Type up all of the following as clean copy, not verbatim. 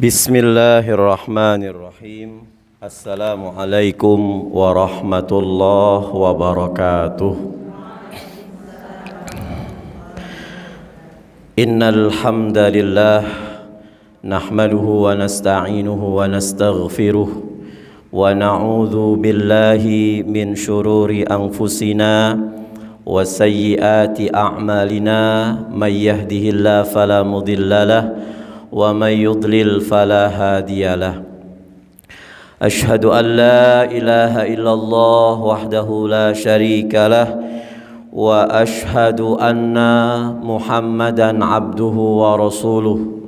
Bismillahirrahmanirrahim. Assalamualaikum warahmatullahi wabarakatuh. Innal hamdalillah nahmaduhu wa nasta'inuhu wa nastaghfiruh wa na'udzu billahi min shururi anfusina wa sayyiati a'malina may yahdihillahu fala mudhillalah wa may yudlil fala hadiyalah. Asyhadu an la ilaha illallah wahdahu la syarikalah wa asyhadu anna Muhammadan abduhu wa rasuluh.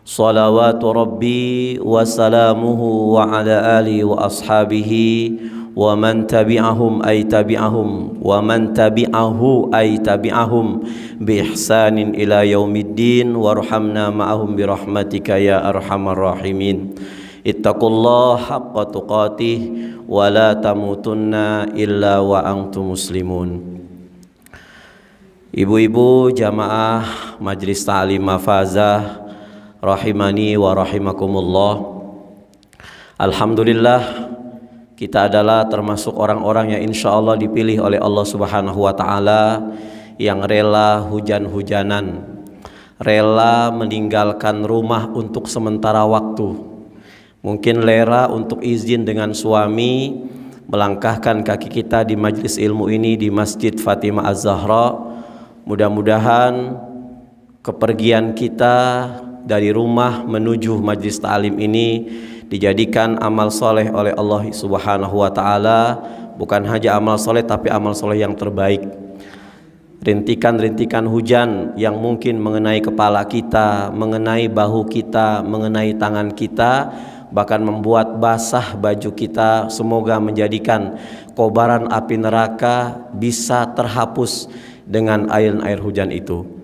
Salawatu rabbi wa salamuhu wa ala alihi wa ashabihi wa man tabi'ahum ay tabi'ahum wa man tabi'ahu ay tabi'ahum bi ihsanin ila yaumiddin warhamna ma'ahum bi rahmatika ya arhamar rahimin. Ittaqullaha haqqa tuqatih wa la tamutunna illa wa antum muslimun. Ibu-ibu jamaah Majelis Ta'lim Mafazah rahimani wa rahimakumullah. Alhamdulillah, kita adalah termasuk orang-orang yang insya Allah dipilih oleh Allah Subhanahu wa Ta'ala yang rela hujan-hujanan, rela meninggalkan rumah untuk sementara waktu, mungkin rela untuk izin dengan suami, melangkahkan kaki kita di majelis ilmu ini di Masjid Fatimah Az-Zahra. Mudah-mudahan kepergian kita dari rumah menuju majelis ta'lim ini dijadikan amal soleh oleh Allah Subhanahu wa Ta'ala. Bukan hanya amal soleh, tapi amal soleh yang terbaik. Rintikan-rintikan hujan yang mungkin mengenai kepala kita, mengenai bahu kita, mengenai tangan kita, bahkan membuat basah baju kita, semoga menjadikan kobaran api neraka bisa terhapus dengan air hujan itu.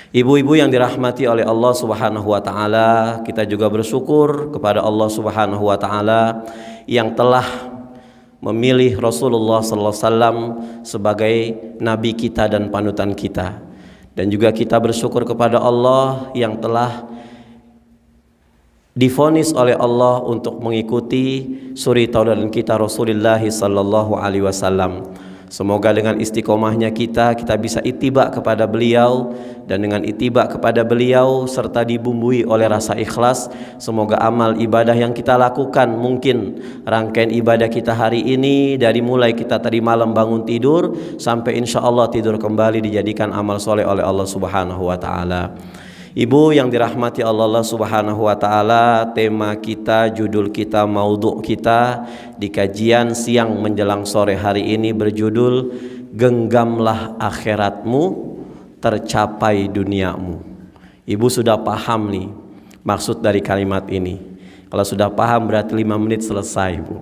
Ibu-ibu yang dirahmati oleh Allah Subhanahu wa Ta'ala, kita juga bersyukur kepada Allah Subhanahu wa Ta'ala yang telah memilih Rasulullah sallallahu alaihi wasallam sebagai nabi kita dan panutan kita. Dan juga kita bersyukur kepada Allah yang telah divonis oleh Allah untuk mengikuti suri tauladan kita Rasulullah sallallahu alaihi wasallam. Semoga dengan istiqomahnya kita bisa ittiba kepada beliau, dan dengan ittiba kepada beliau serta dibumbui oleh rasa ikhlas, semoga amal ibadah yang kita lakukan, mungkin rangkaian ibadah kita hari ini dari mulai kita tadi malam bangun tidur sampai insya Allah tidur kembali, dijadikan amal soleh oleh Allah Subhanahu wa Ta'ala. Ibu yang dirahmati Allah Subhanahu wa Ta'ala, tema kita, judul kita, maudhu kita di kajian siang menjelang sore hari ini berjudul Genggamlah akhiratmu, tercapai duniamu. Ibu sudah paham nih maksud dari kalimat ini? Kalau sudah paham berarti 5 menit selesai, Bu.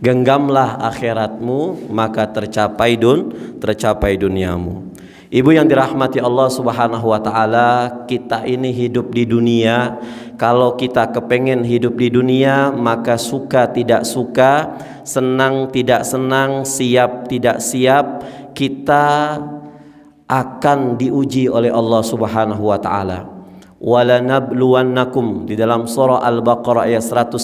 Genggamlah akhiratmu, maka tercapai duniamu. Ibu yang dirahmati Allah Subhanahu wa Ta'ala, kita ini hidup di dunia. Kalau kita kepengen hidup di dunia, maka suka tidak suka, senang tidak senang, siap tidak siap, kita akan diuji oleh Allah Subhanahu wa Ta'ala. Walanabluwannakum, di dalam surah Al-Baqarah ayat 155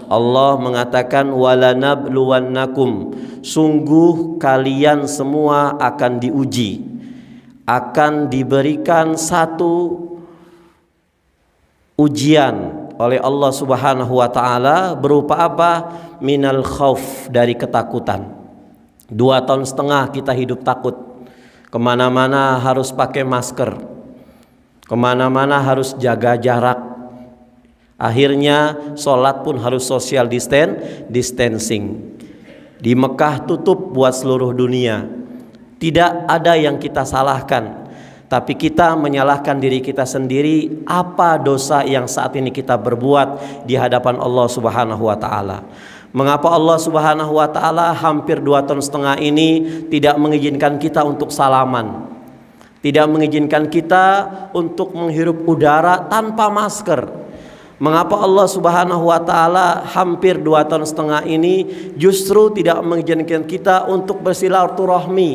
Allah mengatakan walanabluwannakum, sungguh kalian semua akan diuji, akan diberikan satu ujian oleh Allah Subhanahu wa Ta'ala berupa apa? Minal khauf, dari ketakutan. 2,5 tahun kita hidup takut, kemana-mana harus pakai masker, kemana-mana harus jaga jarak. Akhirnya sholat pun harus social distancing. Di Mekah tutup buat seluruh dunia. Tidak ada yang kita salahkan, tapi kita menyalahkan diri kita sendiri. Apa dosa yang saat ini kita berbuat di hadapan Allah Subhanahu wa Ta'ala? Mengapa Allah Subhanahu wa Ta'ala hampir 2,5 tahun ini tidak mengizinkan kita untuk salaman, tidak mengizinkan kita untuk menghirup udara tanpa masker? Mengapa Allah Subhanahu wa Ta'ala hampir 2,5 tahun ini justru tidak mengizinkan kita untuk bersilaturahmi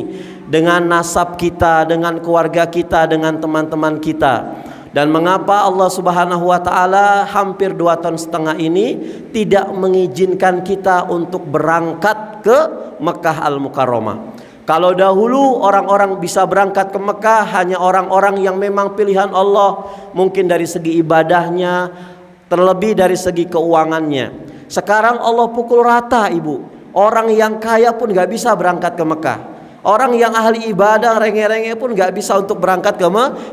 dengan nasab kita, dengan keluarga kita, dengan teman-teman kita? Dan mengapa Allah Subhanahu wa taala hampir 2,5 tahun ini tidak mengizinkan kita untuk berangkat ke Mekah Al-Mukarramah? Kalau dahulu orang-orang bisa berangkat ke Mekah hanya orang-orang yang memang pilihan Allah, mungkin dari segi ibadahnya, terlebih dari segi keuangannya. Sekarang Allah pukul rata, ibu. Orang yang kaya pun gak bisa berangkat ke Mekah. Orang yang ahli ibadah renge-renge pun gak bisa untuk berangkat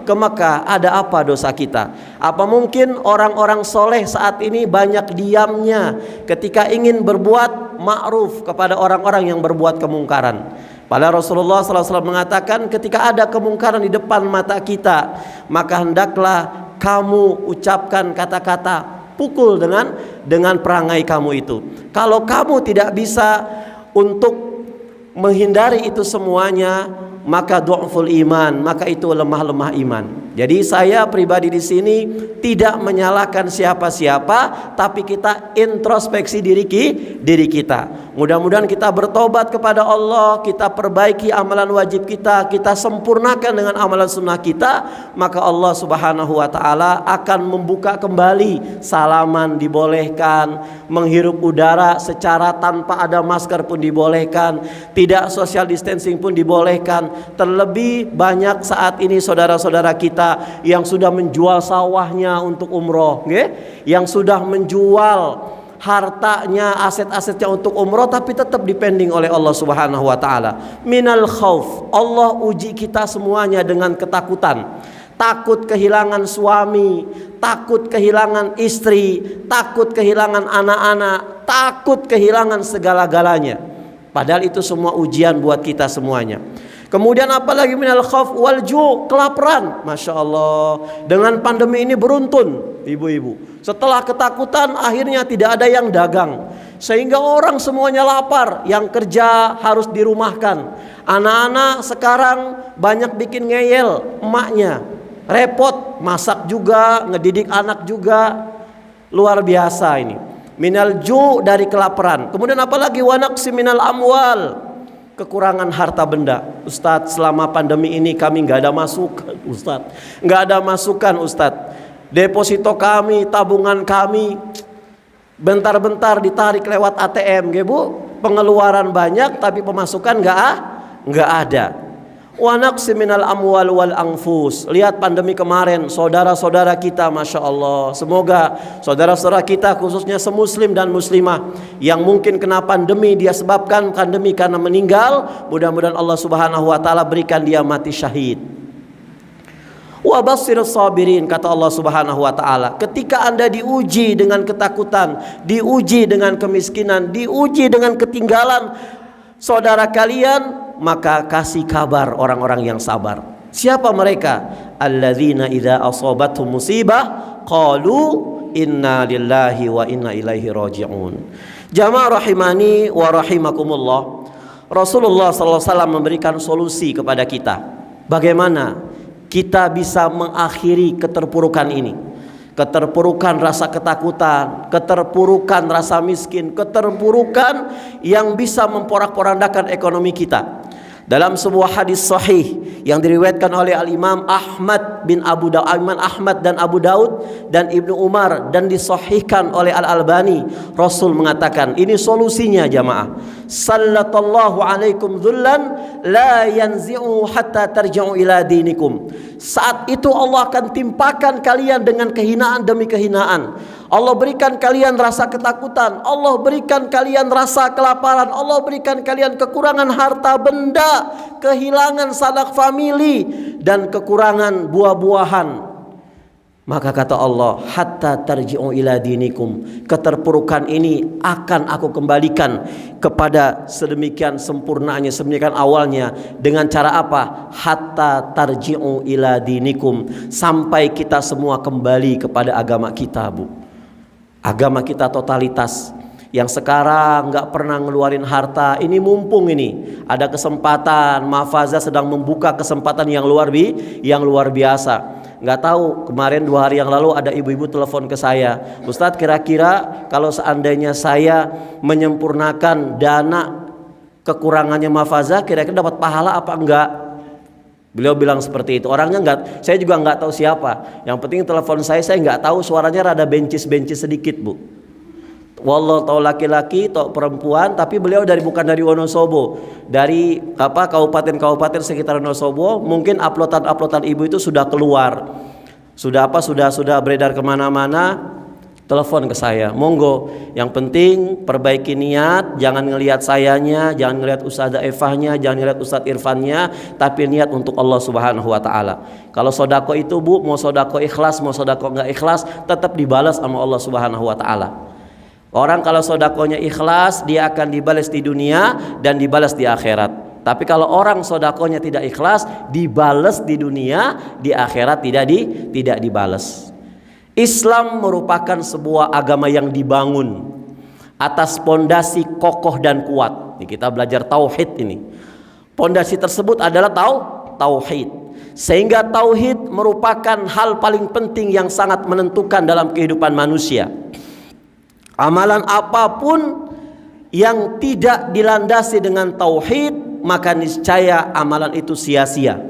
ke Mekah. Ada apa dosa kita? Apa mungkin orang-orang soleh saat ini banyak diamnya ketika ingin berbuat ma'ruf kepada orang-orang yang berbuat kemungkaran? Padahal Rasulullah SAW mengatakan ketika ada kemungkaran di depan mata kita, maka hendaklah kamu ucapkan kata-kata, pukul dengan perangai kamu itu. Kalau kamu tidak bisa untuk menghindari itu semuanya, maka du'ful iman, maka itu lemah iman. Jadi saya pribadi di sini tidak menyalahkan siapa-siapa, tapi kita introspeksi diri kita. Mudah-mudahan kita bertobat kepada Allah, kita perbaiki amalan wajib kita sempurnakan dengan amalan sunnah kita, maka Allah Subhanahu wa taala akan membuka kembali. Salaman dibolehkan, menghirup udara secara tanpa ada masker pun dibolehkan, tidak social distancing pun dibolehkan. Terlebih banyak saat ini saudara-saudara kita yang sudah menjual sawahnya untuk umroh, yang sudah menjual hartanya, aset-asetnya untuk umroh, tapi tetap dipending oleh Allah Subhanahu wa taala. Minal khauf, Allah uji kita semuanya dengan ketakutan. Takut kehilangan suami, takut kehilangan istri, takut kehilangan anak-anak, takut kehilangan segala-galanya. Padahal itu semua ujian buat kita semuanya. Kemudian apalagi minal khauf wal ju', kelaparan. Masya Allah, dengan pandemi ini beruntun ibu-ibu. Setelah ketakutan akhirnya tidak ada yang dagang, sehingga orang semuanya lapar. Yang kerja harus dirumahkan. Anak-anak sekarang banyak bikin ngeyel emaknya, repot masak juga, ngedidik anak juga. Luar biasa ini. Minal ju' dari kelaparan. Kemudian apalagi wanaqsi minal amwal, kekurangan harta benda. Ustadz, selama pandemi ini kami nggak ada masukan, Ustadz. Nggak ada masukan, Ustadz. Deposito kami, tabungan kami, bentar-bentar ditarik lewat ATM, Bu. Pengeluaran banyak, tapi pemasukan nggak ada. Wa naqsi minal amwal wal anfus. Lihat pandemi kemarin, saudara-saudara kita, Masya Allah. Semoga saudara-saudara kita khususnya semuslim dan muslimah yang mungkin kena pandemi, dia sebabkan pandemi karena meninggal, mudah-mudahan Allah Subhanahu wa taala berikan dia mati syahid. Wa bassirus sabirin, kata Allah Subhanahu wa taala, ketika Anda diuji dengan ketakutan, diuji dengan kemiskinan, diuji dengan ketinggalan saudara kalian, maka kasih kabar orang-orang yang sabar. Siapa mereka? Alladzina idza asabatuhum musibah qalu inna lillahi wa inna ilaihi raji'un. Jamaah rahimani wa rahimakumullah. Rasulullah sallallahu alaihi wasallam memberikan solusi kepada kita. Bagaimana kita bisa mengakhiri keterpurukan ini? Keterpurukan rasa ketakutan, keterpurukan rasa miskin, keterpurukan yang bisa memporak-porandakan ekonomi kita. Dalam sebuah hadis sahih yang diriwayatkan oleh Al-Imam Ahmad bin Abu Daud, Imam Ahmad dan Abu Daud dan Ibnu Umar, dan disahihkan oleh Al-Albani, Rasul mengatakan, ini solusinya jamaah. Sallallahu alaikum dzullan la yanzi'u hatta tarji'u ila dinikum. Saat itu Allah akan timpakan kalian dengan kehinaan demi kehinaan. Allah berikan kalian rasa ketakutan, Allah berikan kalian rasa kelaparan, Allah berikan kalian kekurangan harta benda, kehilangan sanak famili, dan kekurangan buah-buahan. Maka kata Allah, hatta tarji'u ila dinikum, keterpurukan ini akan aku kembalikan kepada sedemikian sempurnanya, sedemikian awalnya. Dengan cara apa? Hatta tarji'u ila dinikum, sampai kita semua kembali kepada agama kita, Bu. Agama kita totalitas. Yang sekarang nggak pernah ngeluarin harta, ini mumpung ini ada kesempatan, Mahfazah sedang membuka kesempatan yang luar biasa. Nggak tahu, kemarin 2 hari yang lalu ada ibu-ibu telepon ke saya, Ustadz, kira-kira kalau seandainya saya menyempurnakan dana kekurangannya Mahfazah, kira-kira dapat pahala apa enggak? Beliau bilang seperti itu. Orangnya saya juga nggak tahu siapa. Yang penting telepon saya nggak tahu, suaranya rada bencis sedikit, Bu. Wallah tahu laki-laki, tahu perempuan, tapi beliau bukan dari Wonosobo, dari kabupaten-kabupaten sekitar Wonosobo. Mungkin uploadan ibu itu sudah keluar, sudah beredar kemana-mana. Telepon ke saya, monggo. Yang penting perbaiki niat, jangan ngelihat sayanya, jangan ngelihat Ustazah Evahnya, jangan ngelihat Ustadz Irfannya, tapi niat untuk Allah Subhanahu wa taala. Kalau sodako itu, Bu, mau sodako ikhlas, mau sodako nggak ikhlas, tetap dibalas sama Allah Subhanahu wa taala. Orang kalau sodakonya ikhlas, dia akan dibalas di dunia dan dibalas di akhirat. Tapi kalau orang sodakonya tidak ikhlas, dibalas di dunia, di akhirat tidak dibalas. Islam merupakan sebuah agama yang dibangun atas pondasi kokoh dan kuat. Ini kita belajar tauhid ini. Pondasi tersebut adalah tauhid. Sehingga tauhid merupakan hal paling penting yang sangat menentukan dalam kehidupan manusia. Amalan apapun yang tidak dilandasi dengan tauhid, maka niscaya amalan itu sia-sia.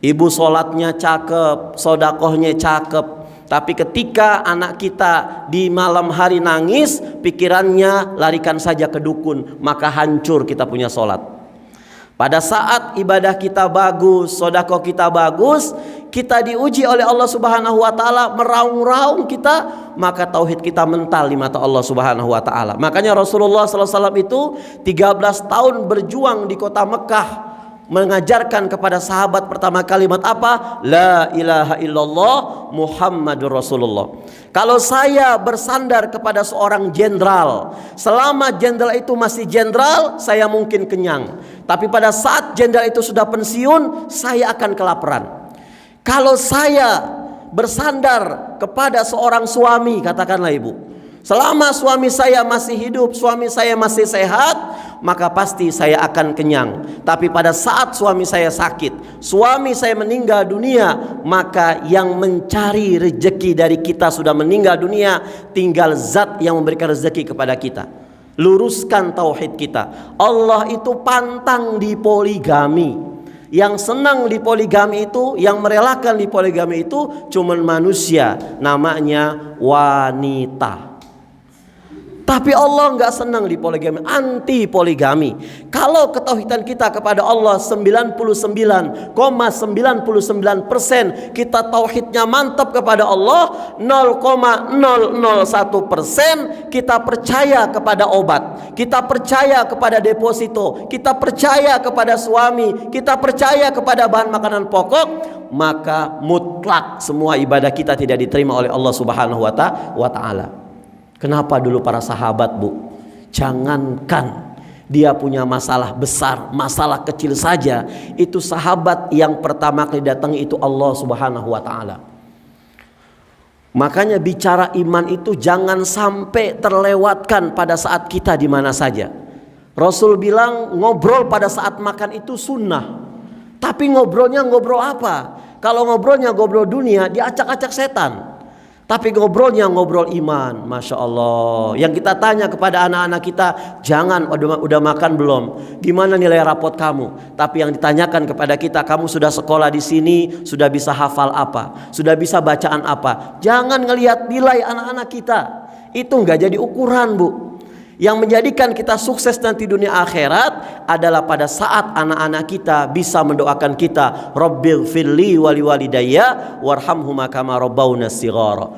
Ibu sholatnya cakep, sodakohnya cakep, tapi ketika anak kita di malam hari nangis, pikirannya larikan saja ke dukun, maka hancur kita punya sholat. Pada saat ibadah kita bagus, sodakoh kita bagus, kita diuji oleh Allah Subhanahu wa taala, meraung-raung kita, maka tauhid kita mental di mata Allah Subhanahu wa taala. Makanya Rasulullah SAW itu 13 tahun berjuang di kota Mekah, mengajarkan kepada sahabat pertama kalimat apa? La ilaha illallah Muhammadur Rasulullah. Kalau saya bersandar kepada seorang jenderal, selama jenderal itu masih jenderal, saya mungkin kenyang. Tapi pada saat jenderal itu sudah pensiun, saya akan kelaparan. Kalau saya bersandar kepada seorang suami, katakanlah ibu, selama suami saya masih hidup, suami saya masih sehat, maka pasti saya akan kenyang. Tapi pada saat suami saya sakit, suami saya meninggal dunia, maka yang mencari rezeki dari kita sudah meninggal dunia, tinggal zat yang memberikan rezeki kepada kita. Luruskan tauhid kita. Allah itu pantang di poligami. Yang senang di poligami itu, yang merelakan di poligami itu cuman manusia, namanya wanita. Tapi Allah nggak senang di poligami, anti poligami. Kalau ketauhidan kita kepada Allah 99,99% kita tauhidnya mantap kepada Allah, 0,001% kita percaya kepada obat, kita percaya kepada deposito, kita percaya kepada suami, kita percaya kepada bahan makanan pokok, maka mutlak semua ibadah kita tidak diterima oleh Allah Subhanahu wa taala. Kenapa dulu para sahabat, Bu? Jangankan dia punya masalah besar, masalah kecil saja, itu sahabat yang pertama kali datang itu Allah Subhanahu wa taala. Makanya bicara iman itu jangan sampai terlewatkan pada saat kita di mana saja. Rasul bilang ngobrol pada saat makan itu sunnah. Tapi ngobrolnya ngobrol apa? Kalau ngobrolnya ngobrol dunia, diacak-acak setan. Tapi ngobrolnya ngobrol iman, Masya Allah. Yang kita tanya kepada anak-anak kita, jangan udah makan belum? Gimana nilai rapot kamu? Tapi yang ditanyakan kepada kita, kamu sudah sekolah di sini, sudah bisa hafal apa? Sudah bisa bacaan apa? Jangan ngelihat nilai anak-anak kita. Itu nggak jadi ukuran, Bu. Yang menjadikan kita sukses nanti dunia akhirat adalah pada saat anak-anak kita bisa mendoakan kita, Rabbil firli wali walidayya warhamhuma kama rabbawna shighara.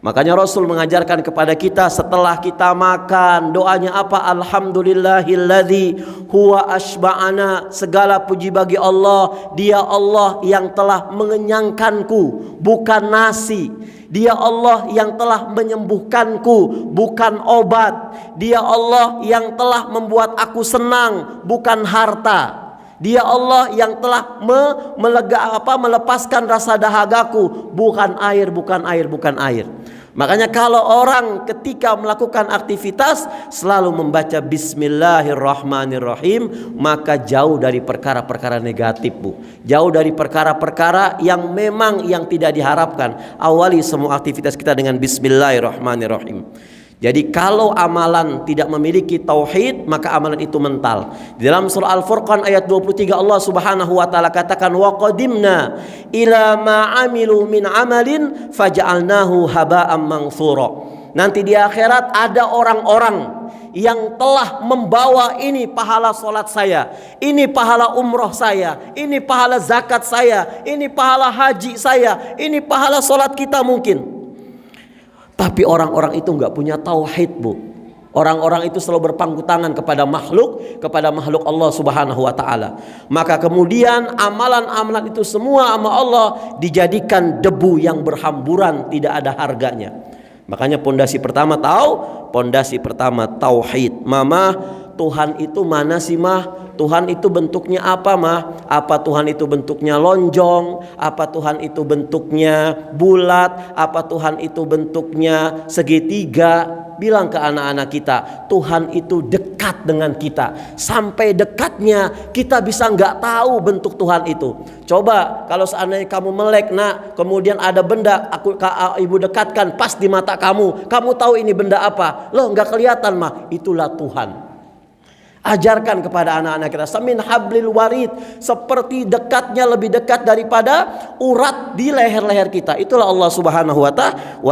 Makanya Rasul mengajarkan kepada kita setelah kita makan, doanya apa? Alhamdulillahilladzi huwa ashba'ana. Segala puji bagi Allah, Dia Allah yang telah mengenyangkanku, bukan nasi. Dia Allah yang telah menyembuhkanku, bukan obat. Dia Allah yang telah membuat aku senang, bukan harta. Dia Allah yang telah melepaskan rasa dahagaku, bukan air, bukan air, bukan air. Makanya kalau orang ketika melakukan aktivitas selalu membaca Bismillahirrahmanirrahim, maka jauh dari perkara-perkara negatif, Bu. Jauh dari perkara-perkara yang memang yang tidak diharapkan. Awali semua aktivitas kita dengan Bismillahirrahmanirrahim. Jadi kalau amalan tidak memiliki tauhid, maka amalan itu mental. Di dalam surah Al-Furqan ayat 23 Allah Subhanahu wa taala katakan, wa qadimna ila ma amilu min amalin faja'alnahu haba'an manthura. Nanti di akhirat ada orang-orang yang telah membawa ini pahala solat saya, ini pahala umroh saya, ini pahala zakat saya, ini pahala haji saya, ini pahala solat kita mungkin. Tapi orang-orang itu nggak punya tauhid, Bu. Orang-orang itu selalu berpangku tangan kepada makhluk Allah Subhanahu wa taala. Maka kemudian amalan-amalan itu semua sama Allah dijadikan debu yang berhamburan, tidak ada harganya. Makanya pondasi pertama pondasi pertama tauhid. Mama, Tuhan itu mana sih, Mah? Tuhan itu bentuknya apa, Mah? Apa Tuhan itu bentuknya lonjong? Apa Tuhan itu bentuknya bulat? Apa Tuhan itu bentuknya segitiga? Bilang ke anak-anak kita, Tuhan itu dekat dengan kita. Sampai dekatnya kita bisa nggak tahu bentuk Tuhan itu. Coba kalau seandainya kamu melek, nak, kemudian ada benda ibu dekatkan pas di mata kamu tahu ini benda apa? Loh, nggak kelihatan, Mah. Itulah Tuhan. Ajarkan kepada anak-anak kita samin hablil warid, seperti dekatnya, lebih dekat daripada urat di leher-leher kita. Itulah Allah Subhanahu wa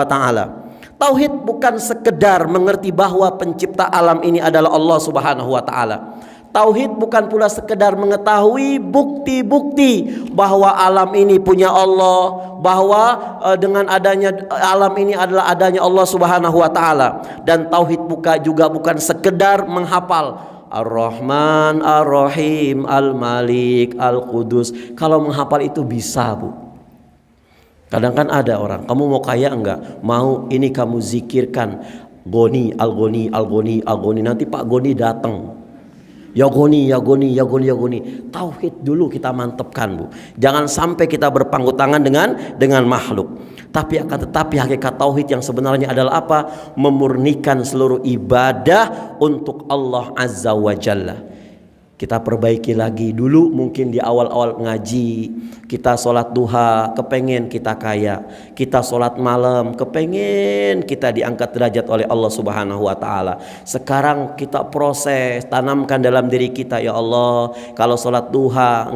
taala. Tauhid bukan sekedar mengerti bahwa pencipta alam ini adalah Allah Subhanahu wa taala. Tauhid bukan pula sekedar mengetahui bukti-bukti bahwa alam ini punya Allah, bahwa dengan adanya alam ini adalah adanya Allah Subhanahu wa taala. Dan tauhid juga bukan sekedar menghafal Ar-Rahman, Ar-Rahim, Al-Malik, Al-Qudus. Kalau menghafal itu bisa, Bu. Kadang kan ada orang, kamu mau kaya enggak? Mau, ini kamu zikirkan Goni, Al-Goni, Al-Goni, Al-Goni. Nanti Pak Goni datang. Ya Goni, ya Goni, ya Goni, ya Goni. Tauhid dulu kita mantepkan, Bu. Jangan sampai kita berpangku tangan dengan makhluk. Tapi hakikat tauhid yang sebenarnya adalah apa? Memurnikan seluruh ibadah untuk Allah Azza wa Jalla. Kita perbaiki lagi dulu, mungkin di awal-awal ngaji kita sholat duha, kepengen kita kaya. Kita sholat malam, kepengen kita diangkat derajat oleh Allah Subhanahu wa taala. Sekarang kita proses, tanamkan dalam diri kita, ya Allah, kalau sholat duha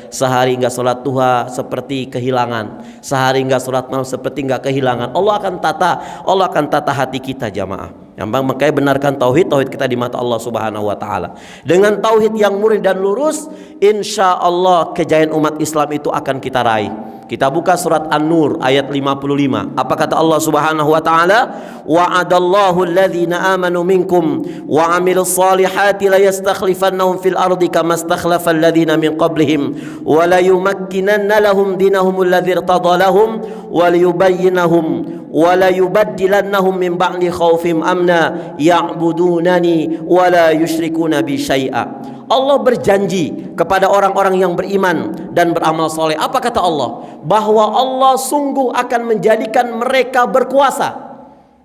sehari enggak sholat duha seperti kehilangan, sehari enggak sholat malam seperti enggak kehilangan. Allah akan tata hati kita, jamaah. Makanya benarkan tauhid kita di mata Allah Subhanahu wa taala. Dengan tauhid yang murni dan lurus, insya Allah kejayaan umat Islam itu akan kita raih. Kita buka surat An-Nur ayat 55. Apa kata Allah Subhanahu wa taala? Wa'adallahu alladhina amanu minkum wa 'amilus solihati la yastakhlifannahum fil ardi kama istakhlafa alladhina min qablihim wa la yumakkinanna lahum dinahum alladhi irtada lahum wa liyubayyinahum wa la yubaddilannahum min ba'di khawfihim amna ya'budunani wa la yusyrikuna bi syai'a. Allah berjanji kepada orang-orang yang beriman dan beramal soleh. Apa kata Allah? Bahwa Allah sungguh akan menjadikan mereka berkuasa.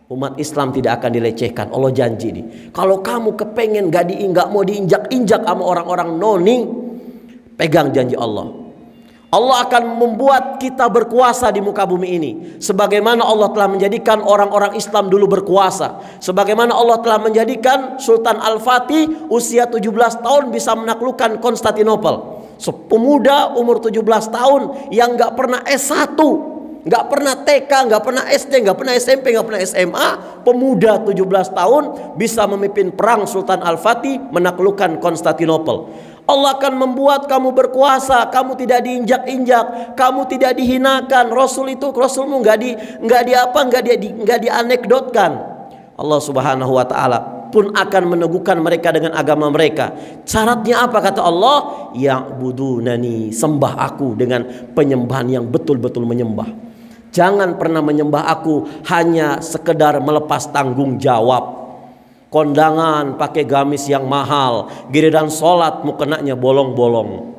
Umat Islam tidak akan dilecehkan. Allah janji nih. Kalau kamu kepengen nggak mau diinjak-injak sama orang-orang noni, pegang janji Allah. Allah akan membuat kita berkuasa di muka bumi ini. Sebagaimana Allah telah menjadikan orang-orang Islam dulu berkuasa. Sebagaimana Allah telah menjadikan Sultan Al-Fatih usia 17 tahun bisa menaklukkan Konstantinopel. Pemuda umur 17 tahun yang gak pernah S1, gak pernah TK, gak pernah SD, gak pernah SMP, gak pernah SMA. Pemuda 17 tahun bisa memimpin perang Sultan Al-Fatih menaklukkan Konstantinopel. Allah akan membuat kamu berkuasa, kamu tidak diinjak-injak, kamu tidak dihinakan. Rasulmu nggak dianekdotkan. Allah Subhanahu wa taala pun akan meneguhkan mereka dengan agama mereka. Syaratnya apa kata Allah? Ya'budunani, sembah aku dengan penyembahan yang betul-betul menyembah. Jangan pernah menyembah aku hanya sekedar melepas tanggung jawab. Kondangan pakai gamis yang mahal, giliran sholat mukenanya bolong-bolong.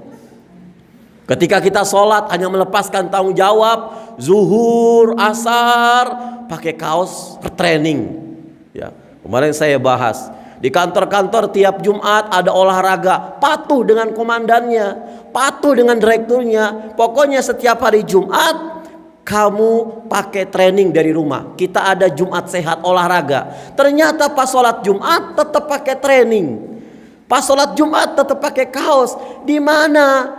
Ketika kita sholat hanya melepaskan tanggung jawab, zuhur, asar, pakai kaos training. Ya, kemarin saya bahas di kantor-kantor tiap Jumat ada olahraga, patuh dengan komandannya, patuh dengan direkturnya. Pokoknya setiap hari Jumat kamu pakai training dari rumah. Kita ada Jumat sehat olahraga. Ternyata pas sholat Jumat tetap pakai training. Pas sholat Jumat tetap pakai kaos. Di mana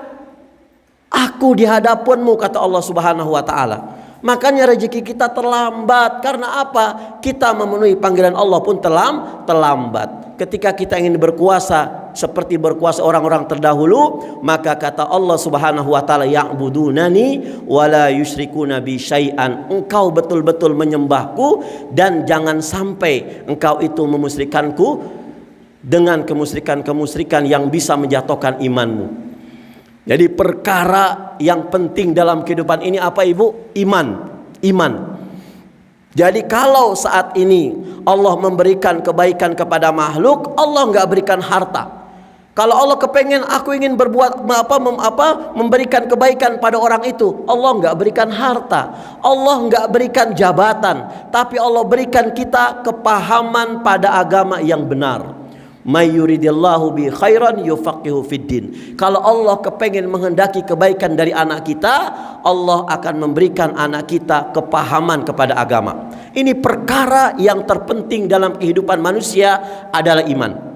aku di hadapanmu, kata Allah Subhanahu wa taala. Makanya rezeki kita terlambat. Karena apa? Kita memenuhi panggilan Allah pun terlambat. Ketika kita ingin berkuasa seperti berkuasa orang-orang terdahulu, maka kata Allah Subhanahu wa taala, ya'budunani wala yusyrikuna bi syai'an. Engkau betul-betul menyembahku dan jangan sampai engkau itu memusyrikanku dengan kemusyrikan-kemusyrikan yang bisa menjatuhkan imanmu. Jadi perkara yang penting dalam kehidupan ini apa Ibu? Iman. Jadi kalau saat ini Allah memberikan kebaikan kepada makhluk, Allah nggak berikan harta. Kalau Allah kepengen aku ingin berbuat memberikan kebaikan pada orang itu, Allah nggak berikan harta, Allah nggak berikan jabatan, tapi Allah berikan kita kepahaman pada agama yang benar. May yuridillahu bi khairan yufaqihu fiddin. Kalau Allah kepengen menghendaki kebaikan dari anak kita, Allah akan memberikan anak kita kepahaman kepada agama. Ini perkara yang terpenting dalam kehidupan manusia adalah iman.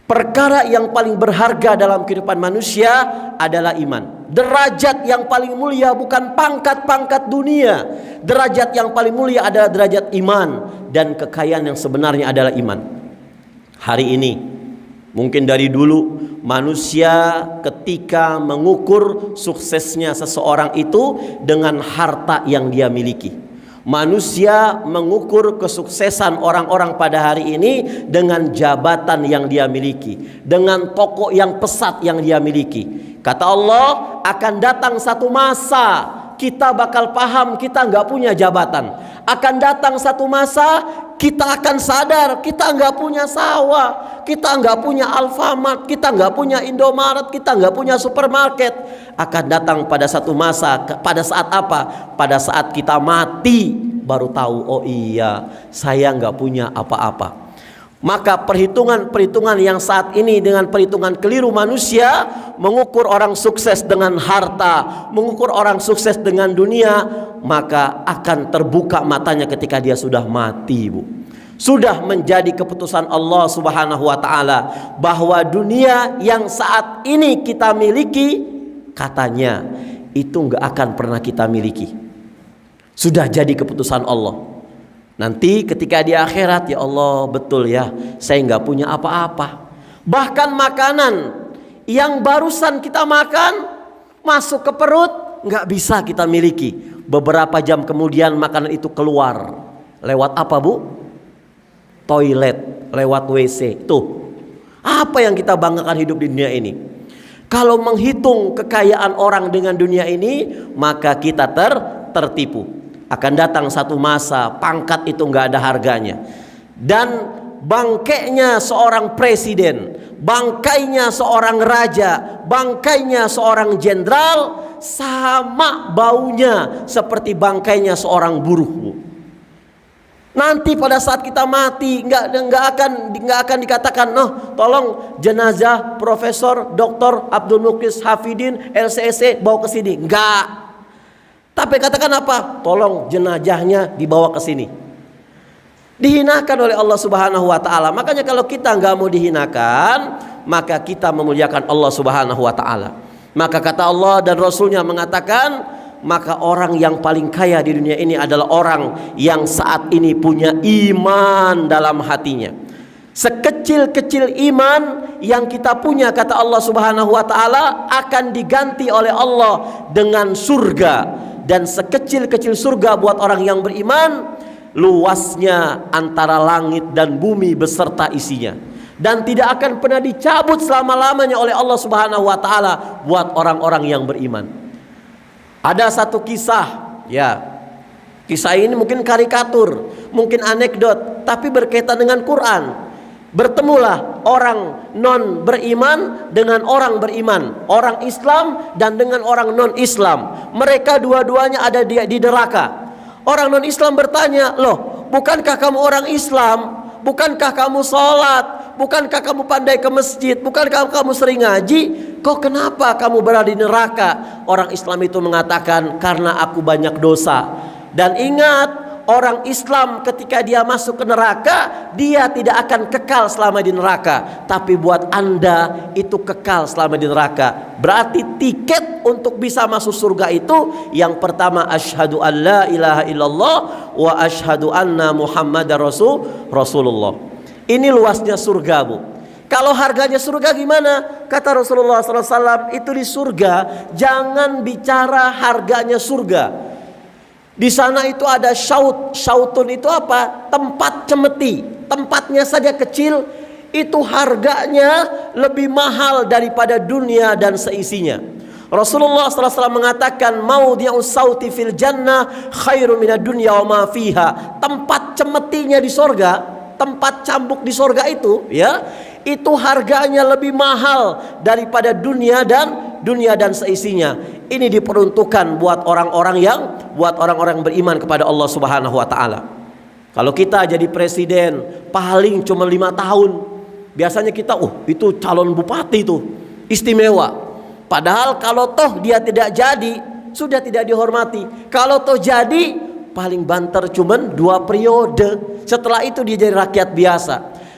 Perkara yang paling berharga dalam kehidupan manusia adalah iman. Derajat yang paling mulia bukan pangkat-pangkat dunia. Derajat yang paling mulia adalah derajat iman. Dan kekayaan yang sebenarnya adalah iman. Hari ini, mungkin dari dulu, manusia ketika mengukur suksesnya seseorang itu dengan harta yang dia miliki. Manusia mengukur kesuksesan orang-orang pada hari ini dengan jabatan yang dia miliki, dengan toko yang pesat yang dia miliki. Kata Allah, akan datang satu masa kita bakal paham kita nggak punya jabatan. Akan datang satu masa kita akan sadar kita nggak punya sawah, kita nggak punya Alfamart, kita nggak punya Indomaret, kita nggak punya supermarket. Akan datang pada satu masa, pada saat apa? Pada saat kita mati baru tahu, oh iya saya nggak punya apa-apa. Maka perhitungan yang saat ini dengan perhitungan keliru manusia, mengukur orang sukses dengan harta, mengukur orang sukses dengan dunia, maka akan terbuka matanya ketika dia sudah mati, Bu. Sudah menjadi keputusan Allah Subhanahu wa taala bahwa dunia yang saat ini kita miliki, katanya itu nggak akan pernah kita miliki. Sudah jadi keputusan Allah. Nanti ketika di akhirat, ya Allah betul ya, saya nggak punya apa-apa. Bahkan makanan yang barusan kita makan masuk ke perut nggak bisa kita miliki. Beberapa jam kemudian makanan itu keluar. Lewat apa, Bu? Toilet, lewat WC. Tuh, apa yang kita banggakan hidup di dunia ini? Kalau menghitung kekayaan orang dengan dunia ini, maka kita tertipu. Akan datang satu masa pangkat itu nggak ada harganya, dan bangkainya seorang presiden, bangkainya seorang raja, bangkainya seorang jenderal sama baunya seperti bangkainya seorang buruh. Nanti pada saat kita mati nggak akan dikatakan, noh tolong jenazah Profesor Dr. Abdul Muklis Hafidin LCSC bawa ke sini. Enggak. Tapi katakan apa? Tolong jenazahnya dibawa ke sini. Dihinakan oleh Allah Subhanahu wa taala. Makanya kalau kita nggak mau dihinakan, maka kita memuliakan Allah Subhanahu wa taala. Maka kata Allah dan Rasulnya mengatakan, maka orang yang paling kaya di dunia ini adalah orang yang saat ini punya iman dalam hatinya. Sekecil-kecil iman yang kita punya, kata Allah Subhanahu wa taala, akan diganti oleh Allah dengan surga. Dan sekecil-kecil surga buat orang yang beriman, luasnya antara langit dan bumi beserta isinya, dan tidak akan pernah dicabut selama-lamanya oleh Allah Subhanahu wa taala buat orang-orang yang beriman. Ada satu kisah, ya. Kisah ini mungkin karikatur, mungkin anekdot, tapi berkaitan dengan Quran. Bertemulah orang non beriman dengan orang beriman, orang Islam dan dengan orang non Islam. Mereka dua-duanya ada di neraka. Orang non Islam bertanya, loh bukankah kamu orang Islam? Bukankah kamu sholat? Bukankah kamu pandai ke masjid? Bukankah kamu sering ngaji? kok kenapa kamu berada di neraka? Orang Islam itu mengatakan, karena aku banyak dosa. Dan ingat, orang Islam ketika dia masuk ke neraka, dia tidak akan kekal selama di neraka. Tapi buat Anda itu kekal selama di neraka. Berarti tiket untuk bisa masuk surga itu, yang pertama asyhadu an la ilaha illallah wa asyhadu anna muhammadar rasulullah. Ini luasnya surga, Bu. Kalau harganya surga gimana? Kata Rasulullah SAW, itu di surga jangan bicara harganya surga. Di sana itu ada syaut. Syautun itu apa? Tempat cemeti. Tempatnya saja kecil, itu harganya lebih mahal daripada dunia dan seisinya. Rasulullah SAW mengatakan, maudhi'us sauti fil jannah khairu minad dunya wa ma fiha. Tempat cemetinya di sorga, tempat cambuk di sorga itu, ya, itu harganya lebih mahal daripada dunia dan seisinya. Ini diperuntukkan buat orang-orang yang beriman kepada Allah Subhanahu wa taala. Kalau kita jadi presiden paling cuma 5 tahun. Biasanya kita itu calon bupati tuh, istimewa. Padahal kalau toh dia tidak jadi, sudah tidak dihormati. Kalau toh jadi, paling banter cuma 2 periode. Setelah itu dia jadi rakyat biasa.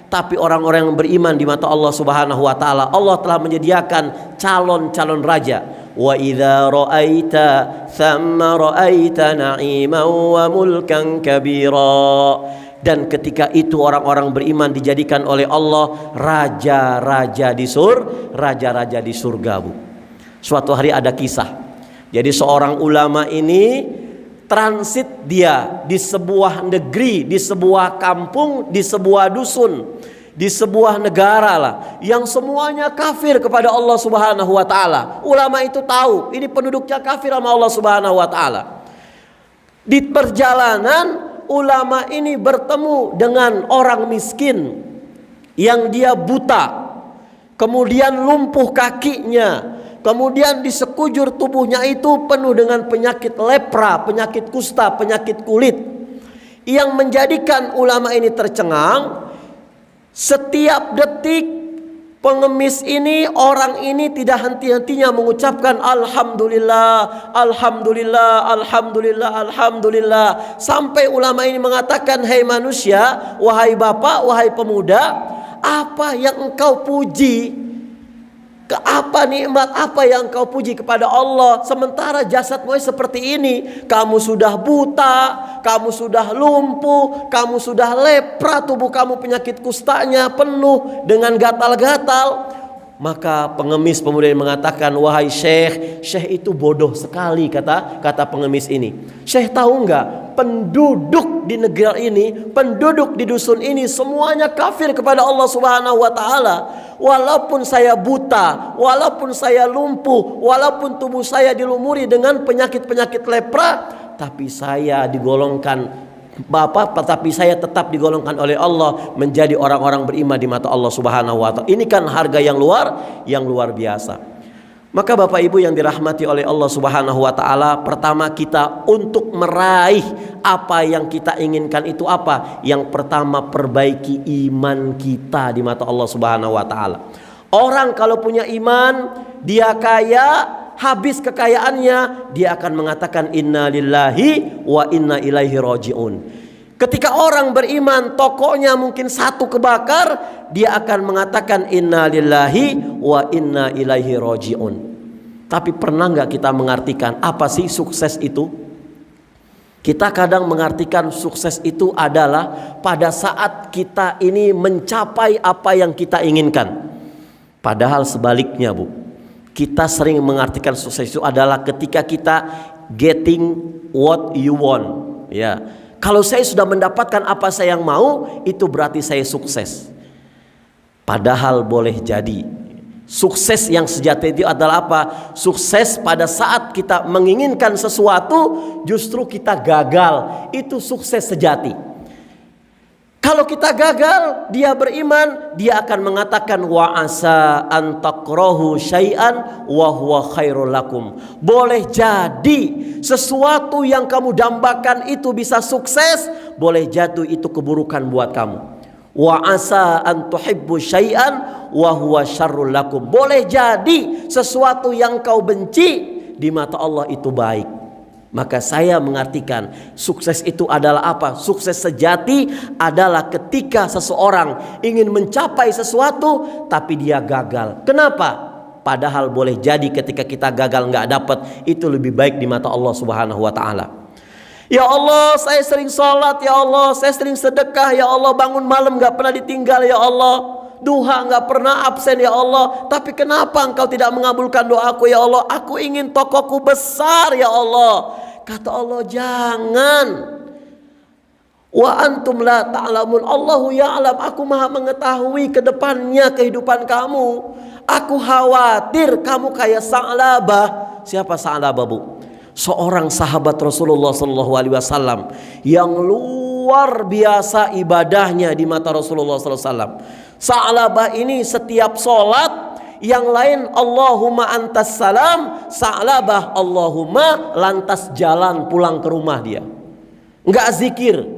Tapi orang-orang yang beriman di mata Allah Subhanahu wa taala, Allah telah menyediakan calon-calon raja. Wa idza ra'aita thamma ra'aita na'iman wa mulkan kabira. Dan ketika itu orang-orang beriman dijadikan oleh Allah raja-raja di surga, Bu. Suatu hari ada kisah. Jadi seorang ulama ini transit dia di sebuah negeri, di sebuah kampung, di sebuah dusun, di sebuah negara lah, yang semuanya kafir kepada Allah Subhanahu wa taala. Ulama itu tahu ini penduduknya kafir sama Allah Subhanahu wa taala. Di perjalanan ulama ini bertemu dengan orang miskin yang dia buta, kemudian lumpuh kakinya, kemudian di sekujur tubuhnya itu penuh dengan penyakit lepra, penyakit kusta, penyakit kulit, yang menjadikan ulama ini tercengang. Setiap detik pengemis ini, orang ini tidak henti-hentinya mengucapkan alhamdulillah, alhamdulillah, alhamdulillah, alhamdulillah. Sampai ulama ini mengatakan, "Hai manusia, wahai bapak, wahai pemuda, apa yang engkau puji? Apa nikmat apa yang engkau puji kepada Allah, sementara jasadmu seperti ini? Kamu sudah buta, kamu sudah lumpuh, kamu sudah lepra, tubuh kamu penyakit kustanya penuh dengan gatal-gatal." Maka pengemis pemuda ini mengatakan, "Wahai Syekh, Syekh itu bodoh sekali," kata pengemis ini. "Syekh tahu enggak, penduduk di negeri ini, penduduk di dusun ini semuanya kafir kepada Allah Subhanahu wa taala. Walaupun saya buta, walaupun saya lumpuh, walaupun tubuh saya dilumuri dengan penyakit-penyakit lepra, tapi saya tetap digolongkan oleh Allah menjadi orang-orang beriman di mata Allah Subhanahu wa taala." Ini kan harga yang luar biasa. Maka Bapak Ibu yang dirahmati oleh Allah Subhanahu wa taala, pertama kita untuk meraih apa yang kita inginkan itu apa? Yang pertama, perbaiki iman kita di mata Allah Subhanahu wa taala. Orang kalau punya iman, dia kaya, habis kekayaannya, dia akan mengatakan inna lillahi wa inna ilaihi rajiun. Ketika orang beriman, tokonya mungkin satu kebakar, dia akan mengatakan inna lillahi wa inna ilaihi rajiun. Tapi pernah nggak kita mengartikan apa sih sukses itu? Kita kadang mengartikan sukses itu adalah pada saat kita ini mencapai apa yang kita inginkan. Padahal sebaliknya, Bu. Kita sering mengartikan sukses itu adalah ketika kita getting what you want, ya. Kalau saya sudah mendapatkan apa saya yang mau, itu berarti saya sukses. Padahal boleh jadi sukses yang sejati itu adalah apa? Sukses pada saat kita menginginkan sesuatu, justru kita gagal. Itu sukses sejati. Kalau kita gagal, dia beriman, dia akan mengatakan wa asa an takrahu syai'an wa huwa khairul lakum. Boleh jadi sesuatu yang kamu dambakan itu bisa sukses, boleh jatuh itu keburukan buat kamu. Wa asa an tuhibbu syai'an wa huwa syarrul lakum. Boleh jadi sesuatu yang kau benci di mata Allah itu baik. Maka saya mengartikan sukses itu adalah apa? Sukses sejati adalah ketika seseorang ingin mencapai sesuatu tapi dia gagal. Kenapa? Padahal boleh jadi ketika kita gagal nggak dapat, itu lebih baik di mata Allah Subhanahu wa taala. Ya Allah, saya sering sholat, ya Allah, saya sering sedekah, ya Allah, bangun malam gak pernah ditinggal, ya Allah, duha gak pernah absen, ya Allah, tapi kenapa Engkau tidak mengabulkan doaku, ya Allah? Aku ingin tokoku besar, ya Allah. Kata Allah, jangan. Wa antum la ta'lamun, Allahu ya'lam, aku maha mengetahui ke depannya kehidupan kamu. Aku khawatir kamu kayak Sa'labah. Siapa Sa'labah, Bu? Seorang sahabat Rasulullah SAW yang luar biasa ibadahnya di mata Rasulullah SAW. Sa'labah ini setiap sholat yang lain Allahumma antas salam, Sa'labah Allahumma, lantas jalan pulang ke rumah dia. Enggak zikir,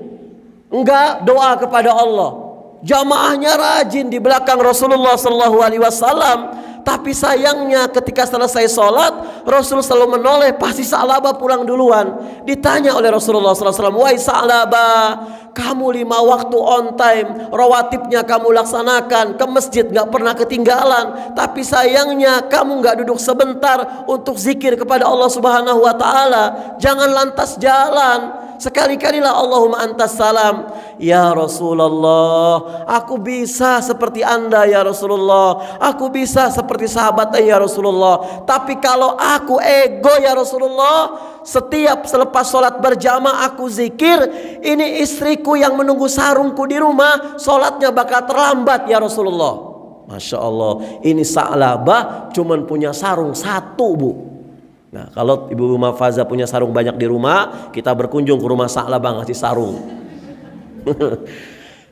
enggak doa kepada Allah. Jamaahnya rajin di belakang Rasulullah SAW. Tapi sayangnya ketika selesai sholat, Rasul selalu menoleh, pasti Sa'labah pulang duluan. Ditanya oleh Rasulullah SAW, wahai Sa'labah, kamu 5 waktu on time, rawatibnya kamu laksanakan, ke masjid gak pernah ketinggalan. Tapi sayangnya kamu gak duduk sebentar untuk zikir kepada Allah Subhanahu wa ta'ala. Jangan lantas jalan. Sekali-kalilah Allahumma antas salam. Ya Rasulullah, aku bisa seperti Anda ya Rasulullah, aku bisa seperti sahabatnya ya Rasulullah. Tapi kalau aku ego ya Rasulullah, setiap selepas sholat berjamaah aku zikir, ini istriku yang menunggu sarungku di rumah, sholatnya bakal terlambat ya Rasulullah. Masya Allah, ini Sa'labah cuman punya sarung 1, Bu. Nah, kalau Ibu Mafaza punya sarung banyak di rumah, kita berkunjung ke rumah Sa'labah ngasih sarung.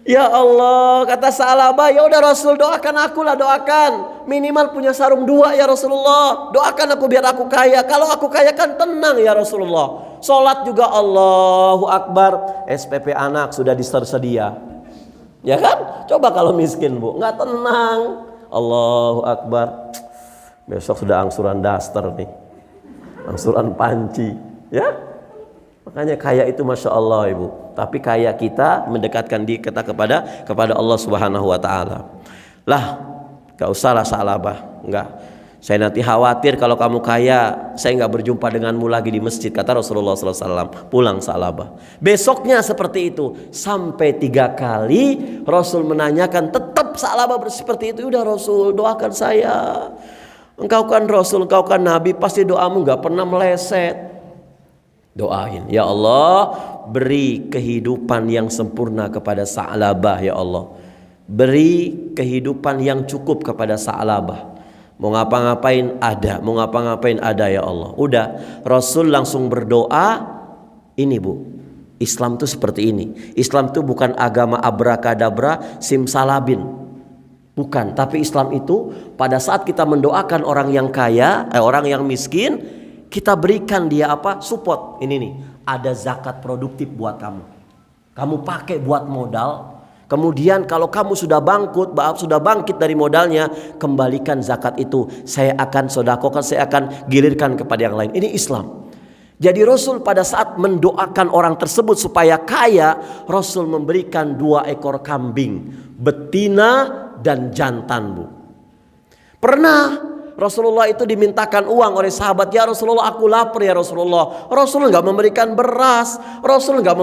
Ya Allah, kata Sa'labah, ya udah Rasul, doakan aku lah, doakan. Minimal punya sarung 2 ya Rasulullah. Doakan aku biar aku kaya. Kalau aku kaya kan tenang ya Rasulullah. Sholat juga Allahu Akbar. SPP anak sudah tersedia. Ya kan? Coba kalau miskin, Bu, nggak tenang. Allahu Akbar. Besok sudah angsuran daster nih, angsuran panci, ya. Makanya kaya itu Masya Allah, Ibu. Tapi kaya kita mendekatkan diri kita kepada Allah Subhanahu wa ta'ala. Lah, gak usahlah Sa'labah, enggak. Saya nanti khawatir kalau kamu kaya, saya enggak berjumpa denganmu lagi di masjid, kata Rasulullah SAW. Pulang Sa'labah. Besoknya seperti itu, sampai 3 kali Rasul menanyakan, tetap Sa'labah seperti itu. Udah Rasul, doakan saya. Engkau kan Rasul, engkau kan Nabi, pasti doamu gak pernah meleset. Doain, ya Allah, beri kehidupan yang sempurna kepada Sa'labah, ya Allah. Beri kehidupan yang cukup kepada Sa'labah. Mau ngapa-ngapain ada, mau ngapa-ngapain ada, ya Allah. Udah, Rasul langsung berdoa. Ini, Bu, Islam itu seperti ini. Islam itu bukan agama abrakadabra, simsalabin. Bukan, tapi Islam itu pada saat kita mendoakan orang yang kaya, orang yang miskin, kita berikan dia apa? Support. Ini nih, ada zakat produktif buat kamu. Kamu pakai buat modal. Kemudian kalau kamu sudah bangkit dari modalnya, kembalikan zakat itu. Saya akan sedekahkan, saya akan gilirkan kepada yang lain. Ini Islam. Jadi Rasul pada saat mendoakan orang tersebut supaya kaya, Rasul memberikan 2 ekor kambing, betina dan jantan, Bu. Pernah Rasulullah itu dimintakan uang oleh sahabat, ya Rasulullah, aku lapar ya Rasulullah. Rasul nggak memberikan beras, Rasul nggak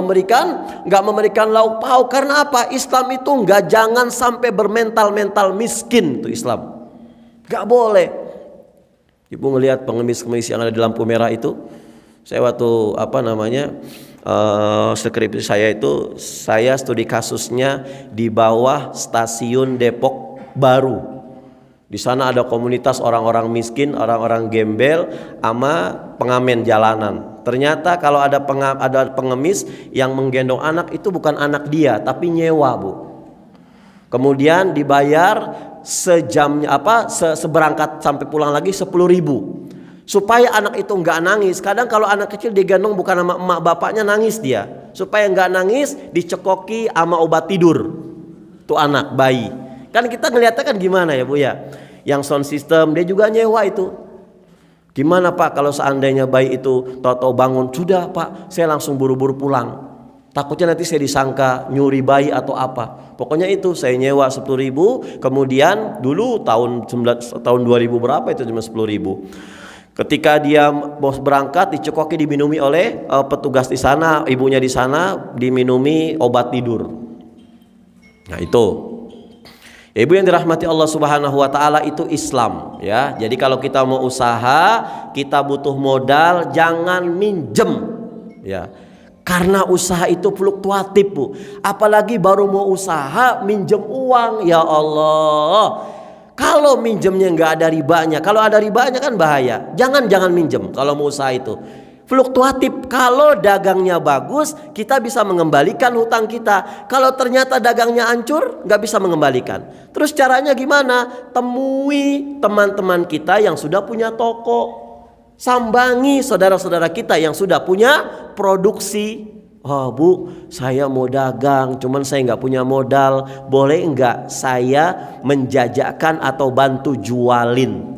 memberikan lauk pauk. Karena apa? Islam itu jangan sampai bermental miskin, itu Islam. Nggak boleh. Ibu ngelihat pengemis-pengemis yang ada di lampu merah itu, saya waktu skripsi saya studi kasusnya di bawah stasiun Depok Baru. Di sana ada komunitas orang-orang miskin, orang-orang gembel, sama pengamen jalanan. Ternyata kalau ada pengemis yang menggendong anak, itu bukan anak dia, tapi nyewa, Bu. Kemudian dibayar sejamnya seberangkat sampai pulang lagi 10.000. Supaya anak itu nggak nangis. Kadang kalau anak kecil digendong bukan sama emak bapaknya, nangis dia. Supaya nggak nangis, dicekoki sama obat tidur. Tuh anak bayi. Kan kita ngeliatnya kan gimana ya Bu ya? Yang sound system dia juga nyewa itu. Gimana Pak kalau seandainya bayi itu tahu-tahu bangun, sudah Pak saya langsung buru-buru pulang. Takutnya nanti saya disangka nyuri bayi atau apa. Pokoknya itu saya nyewa 10.000. Kemudian dulu tahun 2000 berapa itu cuma 10.000. Ketika dia bos berangkat dicekoki diminumi oleh petugas di sana, ibunya di sana diminumi obat tidur. Nah itu. Ibu yang dirahmati Allah Subhanahu wa taala, itu Islam ya. Jadi kalau kita mau usaha, kita butuh modal, jangan minjem ya. Karena usaha itu fluktuatif Bu. Apalagi baru mau usaha minjem uang, ya Allah. Kalau minjemnya nggak ada ribanya, kalau ada ribanya kan bahaya. Jangan minjem kalau mau usaha itu. Fluktuatif. Kalau dagangnya bagus, kita bisa mengembalikan hutang kita. Kalau ternyata dagangnya hancur, nggak bisa mengembalikan. Terus caranya gimana? Temui teman-teman kita yang sudah punya toko. Sambangi saudara-saudara kita yang sudah punya produksi. Oh Bu, saya mau dagang, cuman saya nggak punya modal. Boleh nggak saya menjajakan atau bantu jualin?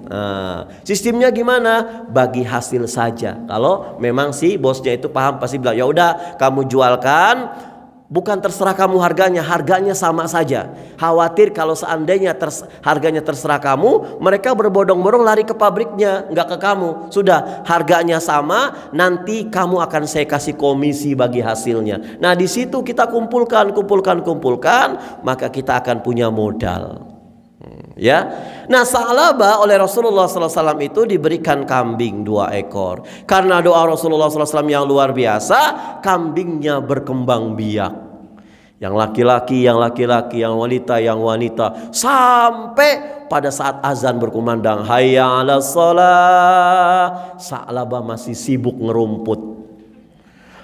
Sistemnya gimana? Bagi hasil saja. Kalau memang si bosnya itu paham, pasti bilang ya udah kamu jualkan, bukan terserah kamu harganya sama saja. Khawatir kalau seandainya harganya terserah kamu, mereka berbondong-bondong lari ke pabriknya, nggak ke kamu. Sudah harganya sama, nanti kamu akan saya kasih komisi bagi hasilnya. Nah di situ kita kumpulkan, maka kita akan punya modal. Ya, nah Sa'labah oleh Rasulullah SAW itu diberikan kambing 2 ekor. Karena doa Rasulullah SAW yang luar biasa, kambingnya berkembang biak. Yang laki-laki, yang wanita, sampai pada saat azan berkumandang, hayya 'alas shalah, Sa'labah masih sibuk ngerumput.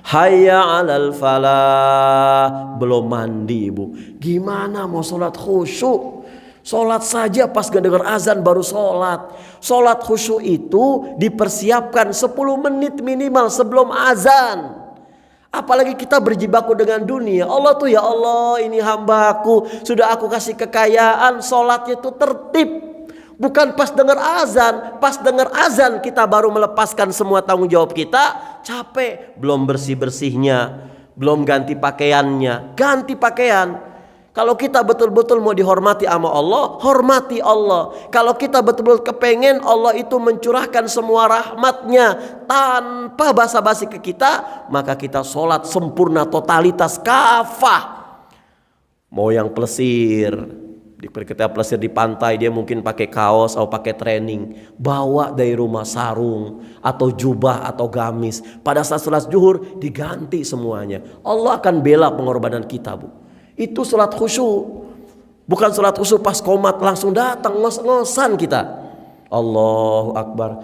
Hayya 'alal falah, belum mandi Ibu. Gimana mau sholat khusyuk? Sholat saja pas dengar azan baru sholat. Sholat khusyuk itu dipersiapkan 10 menit minimal sebelum azan. Apalagi kita berjibaku dengan dunia. Allah tuh ya Allah, ini hambaku, sudah aku kasih kekayaan, sholatnya itu tertib. Bukan pas dengar azan. Pas dengar azan kita baru melepaskan semua tanggung jawab kita. Capek, belum bersih-bersihnya, belum ganti pakaiannya. Ganti pakaian. Kalau kita betul-betul mau dihormati sama Allah, hormati Allah. Kalau kita betul-betul kepengen Allah itu mencurahkan semua rahmatnya tanpa basa-basi ke kita, maka kita sholat sempurna, totalitas, kafah. Mau yang plesir, kita plesir di pantai, dia mungkin pakai kaos atau pakai training, bawa dari rumah sarung atau jubah atau gamis. Pada saat sholat zuhur diganti semuanya. Allah akan bela pengorbanan kita Bu. Itu sholat khusyuk. Bukan sholat khusyuk pas qomat langsung datang ngos-ngosan kita. Allahu Akbar.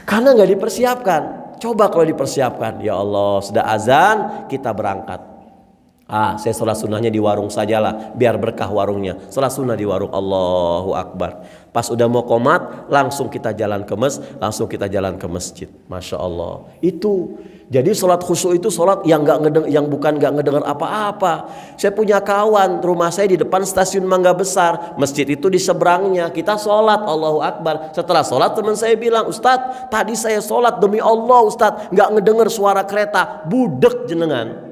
Karena gak dipersiapkan. Coba kalau dipersiapkan, ya Allah sudah azan kita berangkat. Saya sholat sunnahnya di warung sajalah, biar berkah warungnya. Sholat sunnah di warung, Allahu Akbar. Pas udah mau qomat langsung kita jalan ke masjid. Masya Allah. Itu jadi sholat khusyuk itu sholat yang bukan nggak ngedengar apa-apa. Saya punya kawan, rumah saya di depan stasiun Mangga Besar, masjid itu di seberangnya. Kita sholat, Allahu Akbar. Setelah sholat teman saya bilang, Ustadz tadi saya sholat demi Allah Ustadz, nggak ngedengar suara kereta, budek jenengan.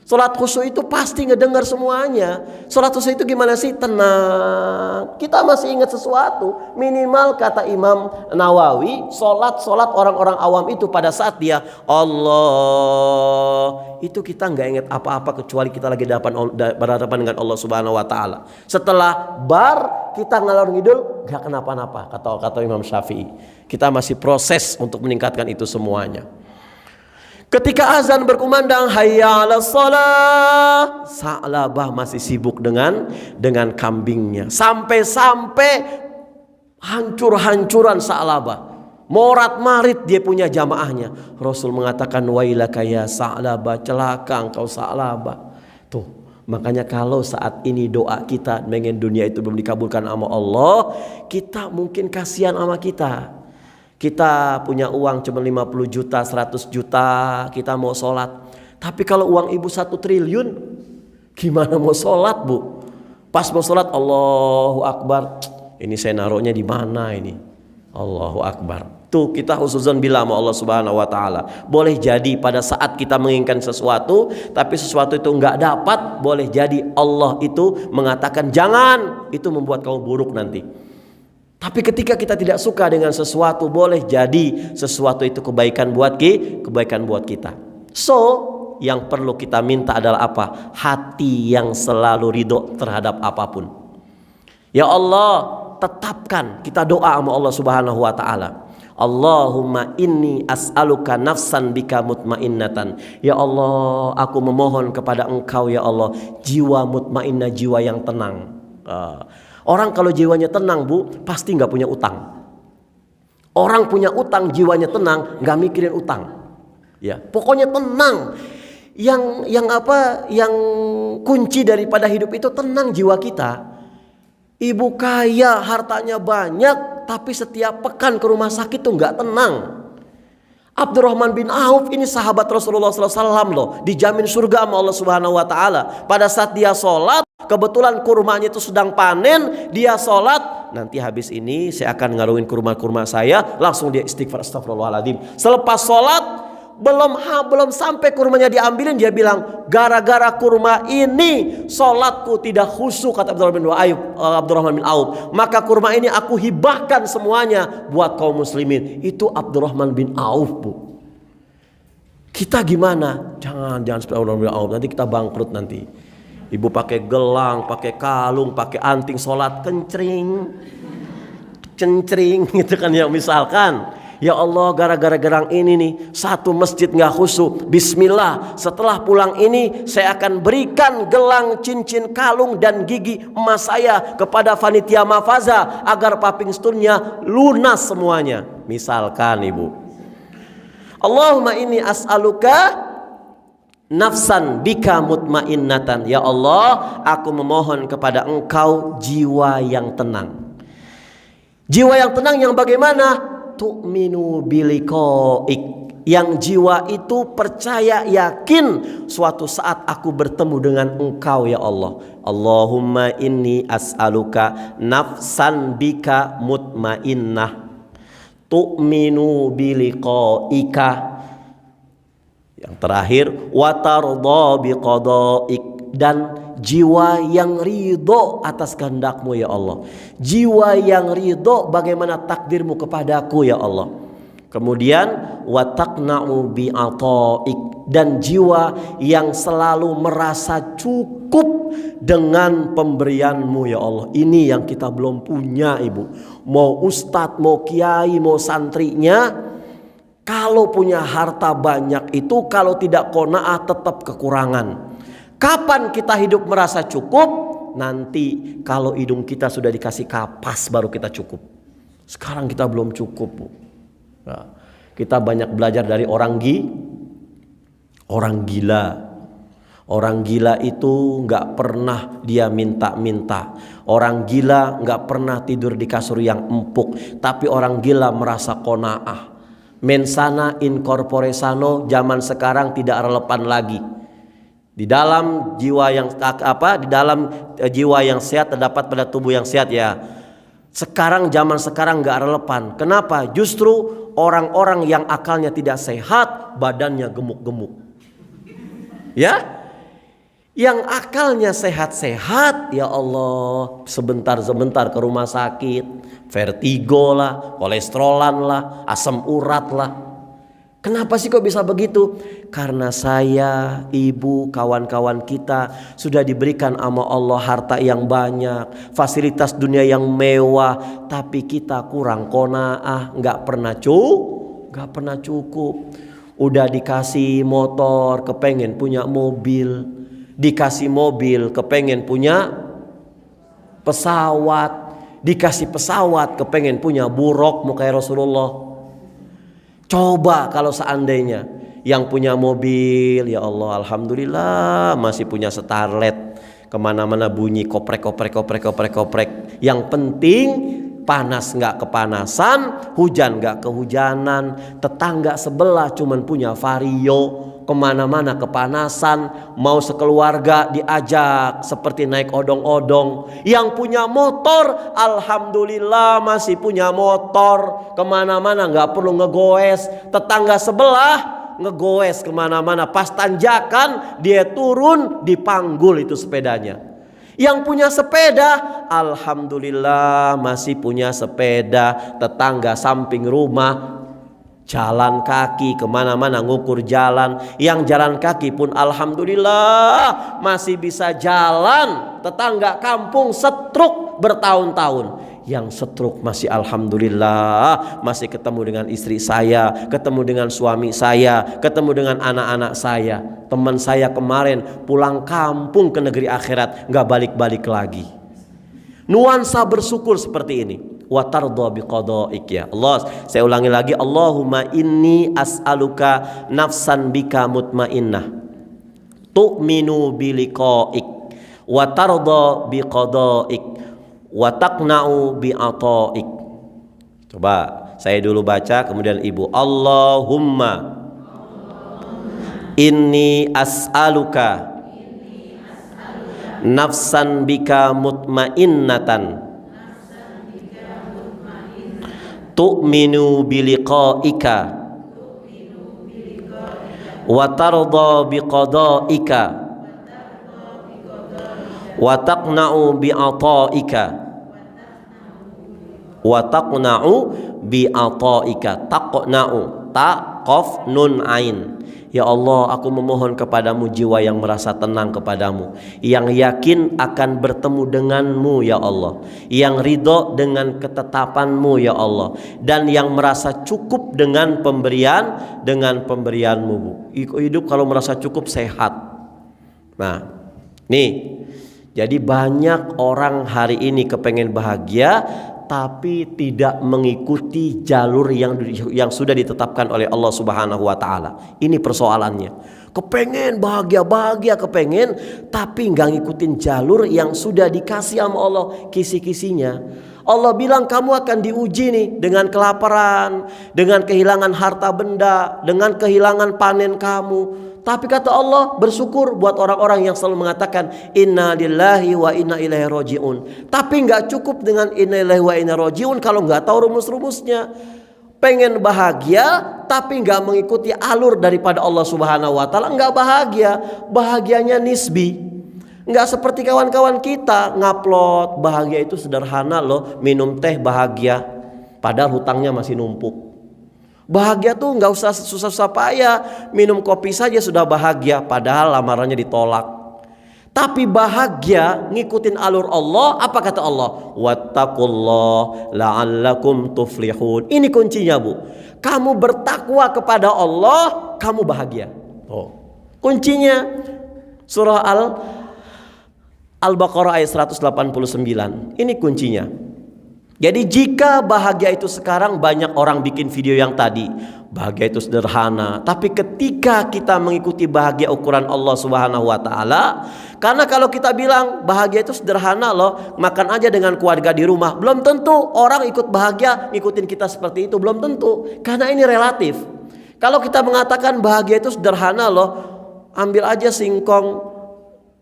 Sholat khusyuk itu pasti ngedengar semuanya. Sholat khusyuk itu gimana sih? Tenang. Kita masih ingat sesuatu. Minimal kata Imam Nawawi, sholat orang-orang awam itu pada saat dia Allah, itu kita nggak ingat apa-apa kecuali kita lagi berhadapan dengan Allah Subhanahu Wa Taala. Setelah bar kita ngalor ngidul nggak kenapa-napa, kata Imam Syafi'i. Kita masih proses untuk meningkatkan itu semuanya. Ketika azan berkumandang hayya 'alas shalah, Sa'labah masih sibuk dengan kambingnya. Sampai hancur-hancuran Sa'labah. Morat-marit dia punya jamaahnya. Rasul mengatakan wailaka ya Sa'labah, celaka engkau Sa'labah. Tuh, makanya kalau saat ini doa kita pengen dunia itu belum dikabulkan sama Allah, kita mungkin kasihan sama kita. Kita punya uang cuma 50 juta, 100 juta, kita mau sholat. Tapi kalau uang ibu 1 triliun, Gimana mau sholat bu? Pas mau sholat Allahu Akbar, ini saya naruhnya di mana ini? Allahu Akbar. Tuh kita husnuzon bila sama Allah Subhanahu wa taala. Boleh jadi pada saat kita menginginkan sesuatu, tapi sesuatu itu enggak dapat, boleh jadi Allah itu mengatakan jangan, itu membuat kamu buruk nanti. Tapi ketika kita tidak suka dengan sesuatu, boleh jadi sesuatu itu kebaikan buat kita. So, yang perlu kita minta adalah apa? Hati yang selalu ridho terhadap apapun. Ya Allah, tetapkan, kita doa sama Allah Subhanahu wa taala. Allahumma inni as'aluka nafsan bika mutmainnatan. Ya Allah, aku memohon kepada Engkau ya Allah, jiwa mutmainnah, jiwa yang tenang. Orang kalau jiwanya tenang bu, pasti nggak punya utang. Orang punya utang, jiwanya tenang, nggak mikirin utang. Ya, pokoknya tenang. Yang kunci daripada hidup itu tenang jiwa kita. Ibu kaya, hartanya banyak, tapi setiap pekan ke rumah sakit tuh nggak tenang. Abdurrahman bin Auf ini sahabat Rasulullah SAW loh, dijamin surga sama Allah Subhanahu Wa Taala. Pada saat dia sholat, kebetulan kurmanya itu sedang panen, dia sholat. Nanti habis ini saya akan ngaruhin kurma-kurma saya, langsung dia istighfar, astagfirullahaladzim. Selepas sholat, belum sampai kurmanya diambilin, dia bilang, gara-gara kurma ini sholatku tidak khusyuk, kata Abdurrahman bin Auf. Maka kurma ini aku hibahkan semuanya buat kaum muslimin. Itu Abdurrahman bin Auf bu. Kita gimana? Jangan seperti Abdurrahman bin Auf, nanti kita bangkrut nanti. Ibu pakai gelang, pakai kalung, pakai anting, sholat kencring gitu kan ya, misalkan. Ya Allah, gara-gara gerang ini nih, satu masjid nggak khusyuk. Bismillah, setelah pulang ini saya akan berikan gelang, cincin, kalung dan gigi emas saya kepada panitia mafaza agar pupping stone-nya lunas semuanya. Misalkan ibu. Allahumma inni as'aluka nafsan bika mutmainnatan. Ya Allah, aku memohon kepada Engkau jiwa yang tenang. Jiwa yang tenang yang bagaimana? Tu'minu biliqa'ik, yang jiwa itu percaya yakin suatu saat aku bertemu dengan Engkau ya Allah. Allahumma inni as'aluka nafsan bika mutmainnah tu'minu biliqa'ika. Yang terakhir, wa tardha biqada'ik, dan jiwa yang ridho atas kehendakmu ya Allah. Jiwa yang ridho bagaimana takdirmu kepadaku ya Allah. Kemudian wa taqna'u bi'ata'ik, dan jiwa yang selalu merasa cukup dengan pemberianmu ya Allah. Ini yang kita belum punya ibu. Mau ustadz, mau kiai, mau santrinya, kalau punya harta banyak itu kalau tidak qanaah tetap kekurangan. Kapan kita hidup merasa cukup? Nanti kalau hidung kita sudah dikasih kapas baru kita cukup. Sekarang kita belum cukup bu. Nah, kita banyak belajar dari orang gila. Orang gila itu gak pernah dia minta-minta. Orang gila gak pernah tidur di kasur yang empuk. Tapi orang gila merasa qanaah. Mensana in corpore sano zaman sekarang tidak relevan lagi. Di dalam jiwa yang di dalam jiwa yang sehat terdapat pada tubuh yang sehat ya. Sekarang zaman sekarang nggak relevan. Kenapa? Justru orang-orang yang akalnya tidak sehat, badannya gemuk-gemuk. Ya? Yang akalnya sehat-sehat, ya Allah, sebentar-sebentar ke rumah sakit, vertigo lah, kolesterolan lah, asam urat lah. Kenapa sih kok bisa begitu? Karena saya, ibu, kawan-kawan kita sudah diberikan sama Allah harta yang banyak, fasilitas dunia yang mewah, tapi kita kurang qanaah, nggak pernah cukup. Udah dikasih motor, kepengen punya mobil, dikasih mobil, kepengen punya pesawat, dikasih pesawat, kepengen punya buruk mau kayak Rasulullah. Coba kalau seandainya yang punya mobil, ya Allah, alhamdulillah masih punya Starlet, kemana-mana bunyi koprek. Yang penting panas nggak kepanasan, hujan nggak kehujanan, tetangga sebelah cuman punya Vario, kemana-mana kepanasan, mau sekeluarga diajak seperti naik odong-odong. Yang punya motor, alhamdulillah masih punya motor, kemana-mana nggak perlu ngegoes. Tetangga sebelah ngegoes kemana-mana, pas tanjakan dia turun dipanggul itu sepedanya. Yang punya sepeda, alhamdulillah masih punya sepeda. Tetangga samping rumah jalan kaki kemana-mana ngukur jalan. Yang jalan kaki pun alhamdulillah masih bisa jalan. Tetangga kampung setruk bertahun-tahun, yang setruk masih alhamdulillah masih ketemu dengan istri saya, ketemu dengan suami saya, ketemu dengan anak-anak saya. Teman saya kemarin pulang kampung ke negeri akhirat, gak balik-balik lagi. Nuansa bersyukur seperti ini. Wa tardha biqadaik ya Allah. Saya ulangi lagi, Allahumma inni as'aluka nafsan bika mutmainnah tu'minu biliqaik wa tardha biqadaik wa taqna'u bi'ataik. Coba saya dulu baca, kemudian ibu. Allahumma inni as'aluka nafsan bika mutmainnatan tu'minu biliqaika wa tardha biqadaika wa taqna'u bi'ataika wa taqna'u bi'ataika. Taqna'u, ta qaf nun ain. Ya Allah, aku memohon kepadamu jiwa yang merasa tenang kepadamu, yang yakin akan bertemu denganmu ya Allah, yang ridho dengan ketetapanmu ya Allah, dan yang merasa cukup dengan pemberianmu. Hidup kalau merasa cukup sehat. Nah, nih, jadi banyak orang hari ini kepengen bahagia tapi tidak mengikuti jalur yang sudah ditetapkan oleh Allah Subhanahu wa taala. Ini persoalannya. Kepengen bahagia kepengen, tapi nggak ngikutin jalur yang sudah dikasih sama Allah, kisi-kisinya. Allah bilang kamu akan diuji nih dengan kelaparan, dengan kehilangan harta benda, dengan kehilangan panen kamu. Tapi kata Allah, bersyukur buat orang-orang yang selalu mengatakan inna lillahi wa inna ilaihi rajiun. Tapi nggak cukup dengan inna lillahi wa inna rajiun kalau nggak tahu rumus-rumusnya. Pengen bahagia tapi nggak mengikuti alur daripada Allah Subhanahu wa taala, nggak bahagia. Bahagianya nisbi. Nggak seperti kawan-kawan kita ngupload bahagia itu sederhana loh, minum teh bahagia padahal hutangnya masih numpuk. Bahagia tuh nggak usah susah-susah payah, minum kopi saja sudah bahagia padahal lamarannya ditolak. Tapi bahagia ngikutin alur Allah, apa kata Allah? Wattaqullah la'allakum tuflihun. Ini kuncinya, Bu. Kamu bertakwa kepada Allah, kamu bahagia. Oh. Kuncinya surah Al-Baqarah ayat 189. Ini kuncinya. Jadi jika bahagia itu sekarang banyak orang bikin video yang tadi, bahagia itu sederhana, tapi ketika kita mengikuti bahagia ukuran Allah Subhanahu wa taala, karena kalau kita bilang bahagia itu sederhana loh, makan aja dengan keluarga di rumah, belum tentu orang ikut bahagia ngikutin kita seperti itu, belum tentu. Karena ini relatif. Kalau kita mengatakan bahagia itu sederhana loh, ambil aja singkong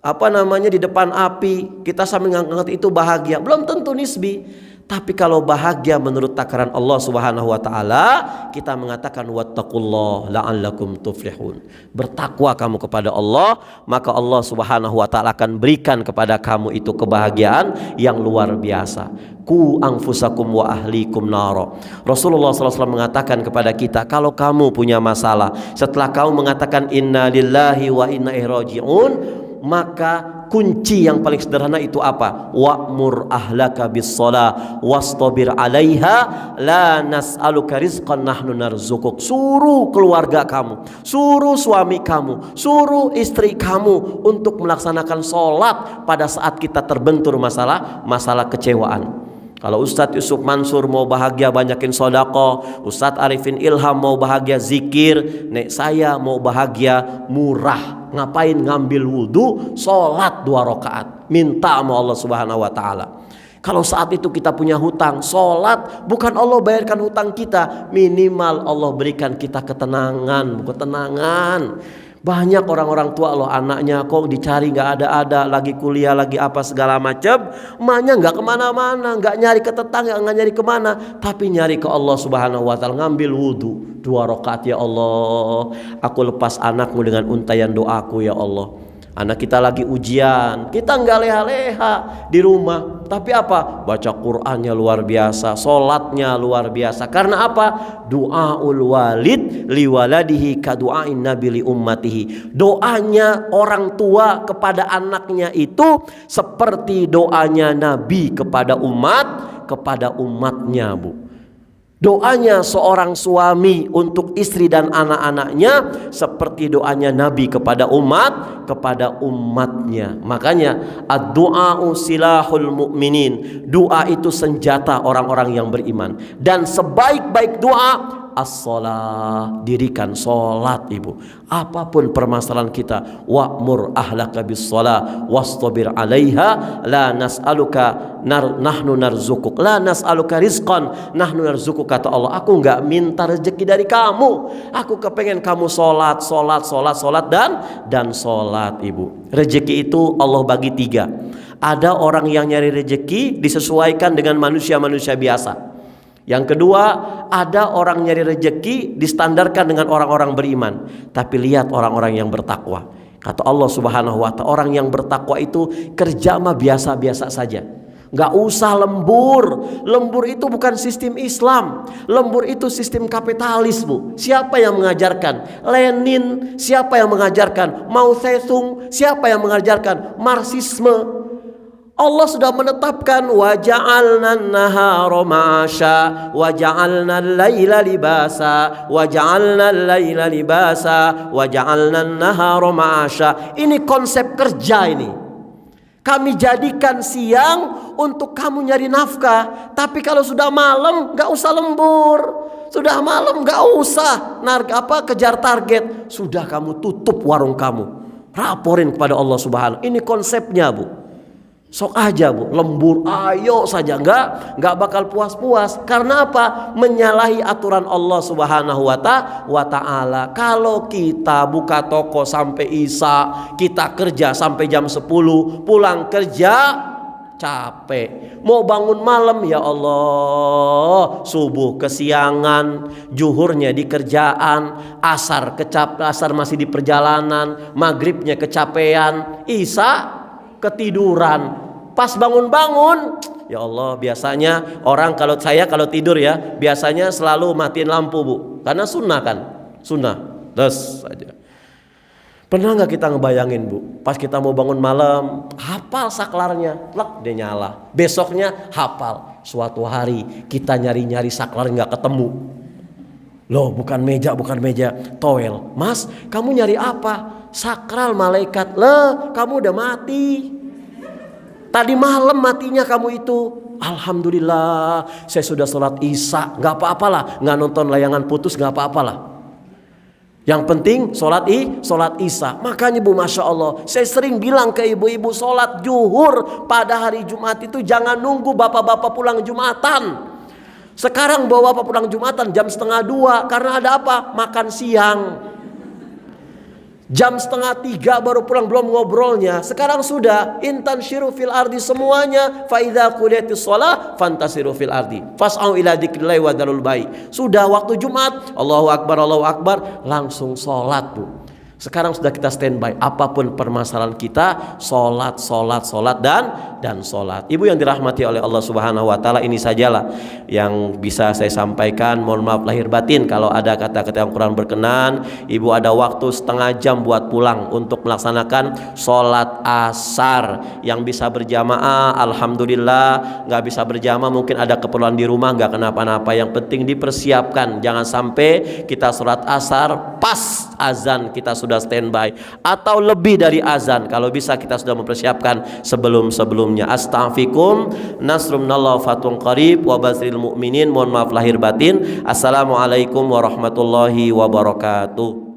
di depan api, kita sambil ngangkat itu bahagia, belum tentu nisbi. Tapi kalau bahagia menurut takaran Allah Subhanahu wa taala, kita mengatakan wattaqullah la'allakum tuflihun. Bertakwa kamu kepada Allah, maka Allah Subhanahu wa taala akan berikan kepada kamu itu kebahagiaan yang luar biasa. Ku anfusakum wa ahlikum naro. Rasulullah SAW mengatakan kepada kita, kalau kamu punya masalah, setelah kamu mengatakan inna lillahi wa inna ilaihi rajiun, maka kunci yang paling sederhana itu apa? Wa'mur ahlaka bis-shalah wastabir 'alaiha la nas'aluka rizqan nahnu narzuquk. Suruh keluarga kamu, suruh suami kamu, suruh istri kamu untuk melaksanakan sholat pada saat kita terbentur masalah kecewaan. Kalau Ustadz Yusuf Mansur mau bahagia banyakin sodako, Ustadz Arifin Ilham mau bahagia zikir, nek saya mau bahagia murah. Ngapain ngambil wudhu, sholat 2 rakaat, minta sama Allah Subhanahu wa taala. Kalau saat itu kita punya hutang, sholat bukan Allah bayarkan hutang kita, minimal Allah berikan kita ketenangan. Banyak orang-orang tua loh, anaknya kok dicari nggak ada, lagi kuliah, lagi apa segala macam, emaknya nggak kemana-mana, nggak nyari ke tetangga, nggak nyari kemana, tapi nyari ke Allah Subhanahu Wa Taala. Ngambil wudhu 2 rakaat, ya Allah, aku lepas anakmu dengan untayan doaku ya Allah. Anak kita lagi ujian, kita nggak leha-leha di rumah, tapi apa? Baca Qur'annya luar biasa, sholatnya luar biasa. Karena apa? Du'aul walid liwaladihi kadu'ain nabi li ummatihi. Doanya orang tua kepada anaknya itu seperti doanya Nabi kepada umatnya, Bu. Doanya seorang suami untuk istri dan anak-anaknya seperti doanya Nabi kepada umatnya. Makanya ad-du'a'u silahul mu'minin. Doa itu senjata orang-orang yang beriman. Dan sebaik-baik doa as-shalah, dirikan sholat, Ibu. Apapun permasalahan kita, wa'mur ahlaka bis-shalah wastabir 'alaiha la nas'aluka nahnu narzukuk la nas'aluka rizqan nahnu narzukuk. Kata Allah, aku enggak minta rezeki dari kamu, aku kepengen kamu sholat dan sholat, Ibu. Rezeki itu Allah bagi 3. Ada orang yang nyari rezeki disesuaikan dengan manusia-manusia biasa. Yang kedua, ada orang nyari rezeki distandarkan dengan orang-orang beriman. Tapi lihat orang-orang yang bertakwa. Kata Allah Subhanahu Wa Ta'ala, orang yang bertakwa itu kerja mah biasa-biasa saja. Gak usah lembur. Lembur itu bukan sistem Islam. Lembur itu sistem kapitalis, Bu. Siapa yang mengajarkan? Lenin. Siapa yang mengajarkan? Mao Zedong. Siapa yang mengajarkan? Marxisme. Allah sudah menetapkan waja'alna an-nahara ma'asha waja'alna al-laila libasa waja'alna al-laila libasa waja'alna an-nahara ma'asha. Ini konsep kerja ini. Kami jadikan siang untuk kamu nyari nafkah. Tapi kalau sudah malam gak usah lembur. Sudah malam gak usah kejar target. Sudah kamu tutup warung kamu, laporin kepada Allah Subhanahu. Ini konsepnya, Bu. Sok aja, Bu, lembur ayo saja, enggak bakal puas-puas. Karena apa? Menyalahi aturan Allah Subhanahu wa Ta'ala. Kalau kita buka toko sampai Isya, kita kerja sampai jam 10, pulang kerja capek, mau bangun malam, ya Allah, subuh kesiangan, zuhurnya di kerjaan, asar masih di perjalanan, maghribnya kecapean, Isya ketiduran. Pas bangun-bangun, ya Allah, biasanya orang kalau tidur ya, biasanya selalu matiin lampu, Bu, karena sunnah kan, sunnah terus saja. Pernah nggak kita ngebayangin, Bu, pas kita mau bangun malam, hafal saklarnya, lek dia nyala, besoknya hafal. Suatu hari kita nyari-nyari saklar nggak ketemu. Loh, bukan meja, towel. Mas, kamu nyari apa? Sakral malaikat. Lah, kamu udah mati. Tadi malam matinya kamu itu. Alhamdulillah, saya sudah sholat Isya. Gak apa-apalah, gak nonton layangan putus, gak apa-apalah. Yang penting sholat Isya. Makanya, Bu, Masya Allah, saya sering bilang ke ibu-ibu, sholat zuhur pada hari Jumat itu jangan nunggu bapak-bapak pulang Jumatan. Sekarang bawa bapak pulang Jumatan jam 1:30. Karena ada apa? Makan siang. Jam 2:30 baru pulang, belum ngobrolnya. Sekarang sudah intansyiru fil ardi semuanya. Fa idza qudiyatis shalah fantasiru fil ardi fas'au ila dzikrillah wa dzarul bai. Sudah waktu Jumat, Allahu akbar, langsung sholat, Bu. Sekarang sudah kita standby, apapun permasalahan kita, sholat dan sholat. Ibu yang dirahmati oleh Allah Subhanahu wa Ta'ala, ini sajalah yang bisa saya sampaikan. Mohon maaf lahir batin kalau ada kata-kata yang kurang berkenan. Ibu ada waktu setengah jam buat pulang untuk melaksanakan sholat asar. Yang bisa berjamaah alhamdulillah, nggak bisa berjamaah mungkin ada keperluan di rumah, nggak kenapa-napa. Yang penting dipersiapkan, jangan sampai kita sholat asar pas azan kita sudah standby, atau lebih dari azan. Kalau bisa kita sudah mempersiapkan sebelumnya. Astaghfirukum, nasrun minallah fatun qarib wa basril mu'minin. Mohon maaf lahir batin. Assalamualaikum warahmatullahi wabarakatuh.